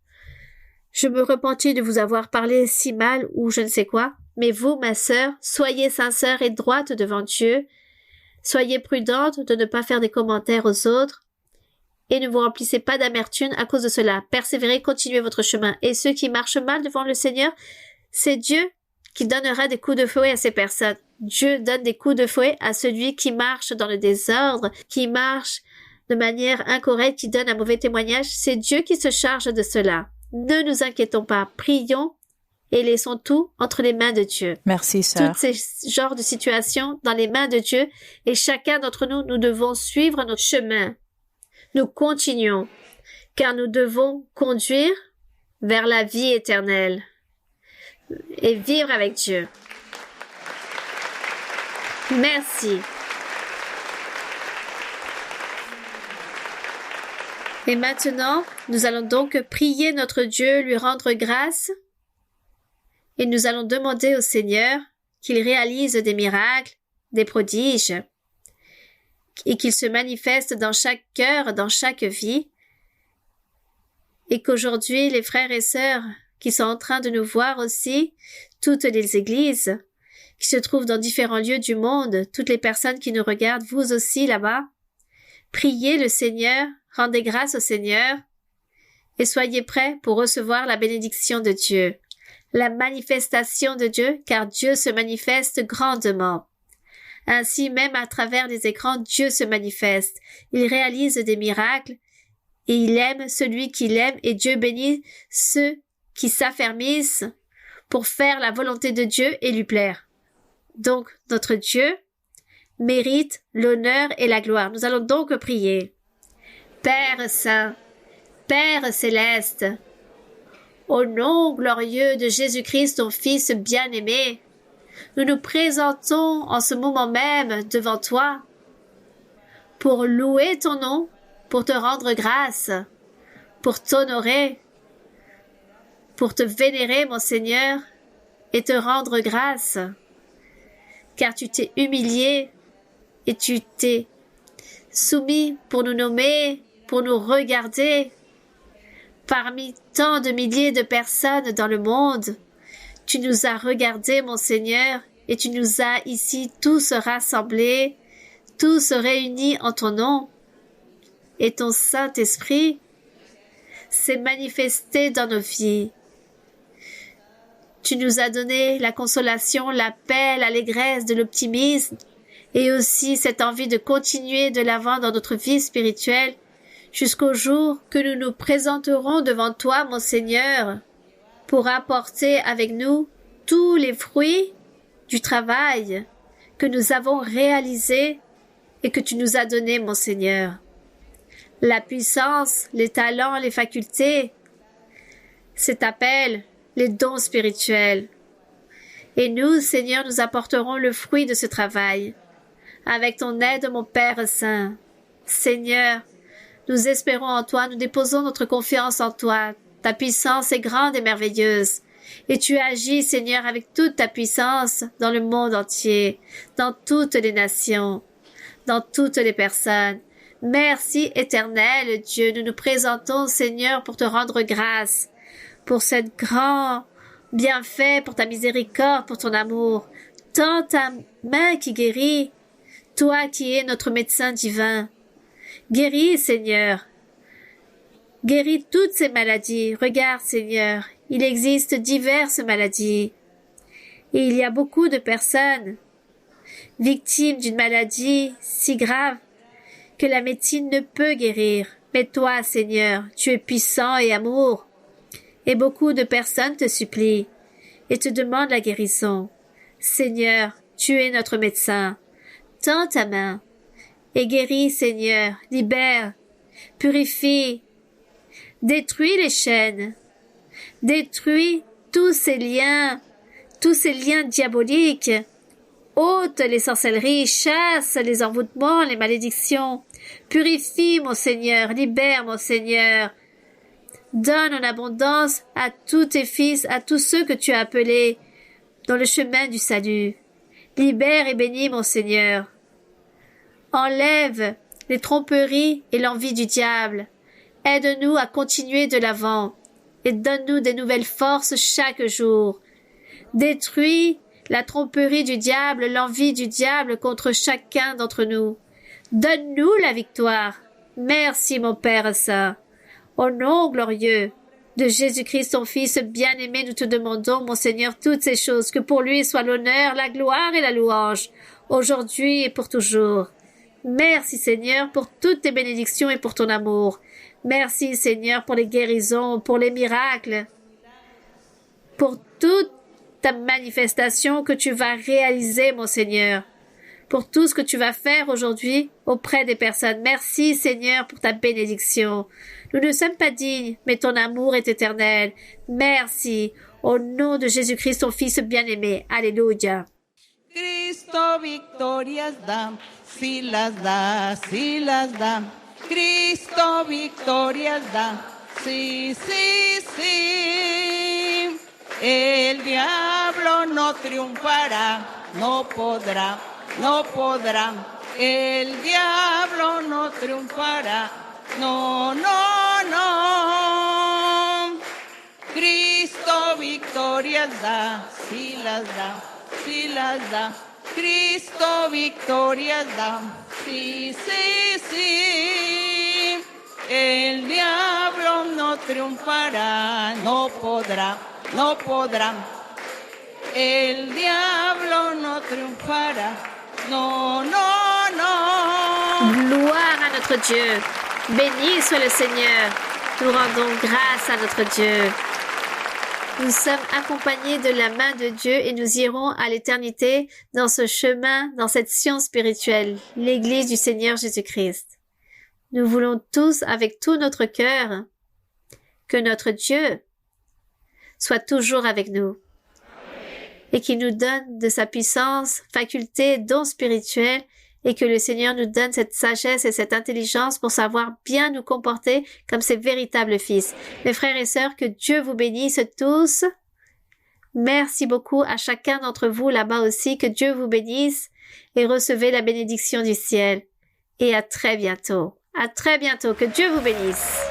je me repentis de vous avoir parlé si mal ou je ne sais quoi. » Mais vous, ma sœur, soyez sincère et droite devant Dieu. Soyez prudente de ne pas faire des commentaires aux autres et ne vous remplissez pas d'amertume à cause de cela. Persévérez, continuez votre chemin. Et ceux qui marchent mal devant le Seigneur, c'est Dieu qui donnera des coups de fouet à ces personnes. Dieu donne des coups de fouet à celui qui marche dans le désordre, qui marche de manière incorrecte, qui donne un mauvais témoignage. C'est Dieu qui se charge de cela. Ne nous inquiétons pas, prions et laissons tout entre les mains de Dieu. Merci, sœur. Toutes ces genres de situations dans les mains de Dieu et chacun d'entre nous, nous devons suivre notre chemin. Nous continuons, car nous devons conduire vers la vie éternelle et vivre avec Dieu. Merci. Et maintenant, nous allons donc prier notre Dieu, lui rendre grâce, et nous allons demander au Seigneur qu'il réalise des miracles, des prodiges, et qu'il se manifeste dans chaque cœur, dans chaque vie, et qu'aujourd'hui, les frères et sœurs qui sont en train de nous voir aussi, toutes les églises qui se trouvent dans différents lieux du monde, toutes les personnes qui nous regardent, vous aussi là-bas, priez le Seigneur, rendez grâce au Seigneur et soyez prêts pour recevoir la bénédiction de Dieu, la manifestation de Dieu, car Dieu se manifeste grandement. Ainsi, même à travers les écrans, Dieu se manifeste. Il réalise des miracles et il aime celui qu'il aime et Dieu bénit ceux qui s'affermissent pour faire la volonté de Dieu et lui plaire. Donc, notre Dieu mérite l'honneur et la gloire. Nous allons donc prier. Père Saint, Père Céleste, au nom glorieux de Jésus-Christ, ton Fils bien-aimé, nous nous présentons en ce moment même devant toi pour louer ton nom, pour te rendre grâce, pour t'honorer, pour te vénérer, mon Seigneur, et te rendre grâce, car tu t'es humilié et tu t'es soumis pour nous nommer, pour nous regarder. Parmi tant de milliers de personnes dans le monde, tu nous as regardés, mon Seigneur, et tu nous as ici tous rassemblés, tous réunis en ton nom. Et ton Saint-Esprit s'est manifesté dans nos vies. Tu nous as donné la consolation, la paix, l'allégresse, de l'optimisme, et aussi cette envie de continuer de l'avant dans notre vie spirituelle, jusqu'au jour que nous nous présenterons devant toi, mon Seigneur, pour apporter avec nous tous les fruits du travail que nous avons réalisé et que tu nous as donné, mon Seigneur. La puissance, les talents, les facultés, cet appel, les dons spirituels. Et nous, Seigneur, nous apporterons le fruit de ce travail. Avec ton aide, mon Père Saint. Seigneur, nous espérons en toi, nous déposons notre confiance en toi. Ta puissance est grande et merveilleuse. Et tu agis, Seigneur, avec toute ta puissance dans le monde entier, dans toutes les nations, dans toutes les personnes. Merci, Éternel Dieu, nous nous présentons, Seigneur, pour te rendre grâce, pour cette grand bienfait, pour ta miséricorde, pour ton amour. Tends ta main qui guérit, toi qui es notre médecin divin. Guéris, Seigneur. Guéris toutes ces maladies. Regarde, Seigneur, il existe diverses maladies. Et il y a beaucoup de personnes victimes d'une maladie si grave que la médecine ne peut guérir. Mais toi, Seigneur, tu es puissant et amour. Et beaucoup de personnes te supplient et te demandent la guérison. Seigneur, tu es notre médecin. Tends ta main et guéris, Seigneur, libère, purifie, détruis les chaînes, détruis tous ces liens diaboliques, ôte les sorcelleries, chasse les envoûtements, les malédictions, purifie, mon Seigneur, libère, mon Seigneur. Donne en abondance à tous tes fils, à tous ceux que tu as appelés dans le chemin du salut. Libère et bénis, mon Seigneur. Enlève les tromperies et l'envie du diable. Aide-nous à continuer de l'avant et donne-nous des nouvelles forces chaque jour. Détruis la tromperie du diable, l'envie du diable contre chacun d'entre nous. Donne-nous la victoire. Merci, mon Père Saint. Au nom glorieux de Jésus-Christ, ton Fils bien-aimé, nous te demandons, mon Seigneur, toutes ces choses, que pour lui soit l'honneur, la gloire et la louange, aujourd'hui et pour toujours. Merci, Seigneur, pour toutes tes bénédictions et pour ton amour. Merci, Seigneur, pour les guérisons, pour les miracles, pour toute ta manifestation que tu vas réaliser, mon Seigneur, pour tout ce que tu vas faire aujourd'hui auprès des personnes. Merci, Seigneur, pour ta bénédiction. Nous ne sommes pas dignes, mais ton amour est éternel. Merci. Au nom de Jésus-Christ, ton Fils bien-aimé. Alléluia. Cristo victorias da, si las da, si las da. Cristo victorias da, sí, sí, sí. El diablo no triunfará, no podrá, no podrá. El diablo no triunfará, no, no, no. Cristo victorias da, sí las da, sí las da. Cristo victorias da, sí, sí, sí. El diablo no triunfará, no podrá, no podrá. El diablo no triunfará, no, no, no. Gloire à notre Dieu. Béni soit le Seigneur. Nous rendons grâce à notre Dieu. Nous sommes accompagnés de la main de Dieu et nous irons à l'éternité dans ce chemin, dans cette science spirituelle, l'Église du Seigneur Jésus-Christ. Nous voulons tous, avec tout notre cœur, que notre Dieu soit toujours avec nous et qu'il nous donne de sa puissance, faculté, dons spirituels et que le Seigneur nous donne cette sagesse et cette intelligence pour savoir bien nous comporter comme ses véritables fils. Mes frères et sœurs, que Dieu vous bénisse tous. Merci beaucoup à chacun d'entre vous là-bas aussi. Que Dieu vous bénisse et recevez la bénédiction du ciel. Et à très bientôt. À très bientôt. Que Dieu vous bénisse.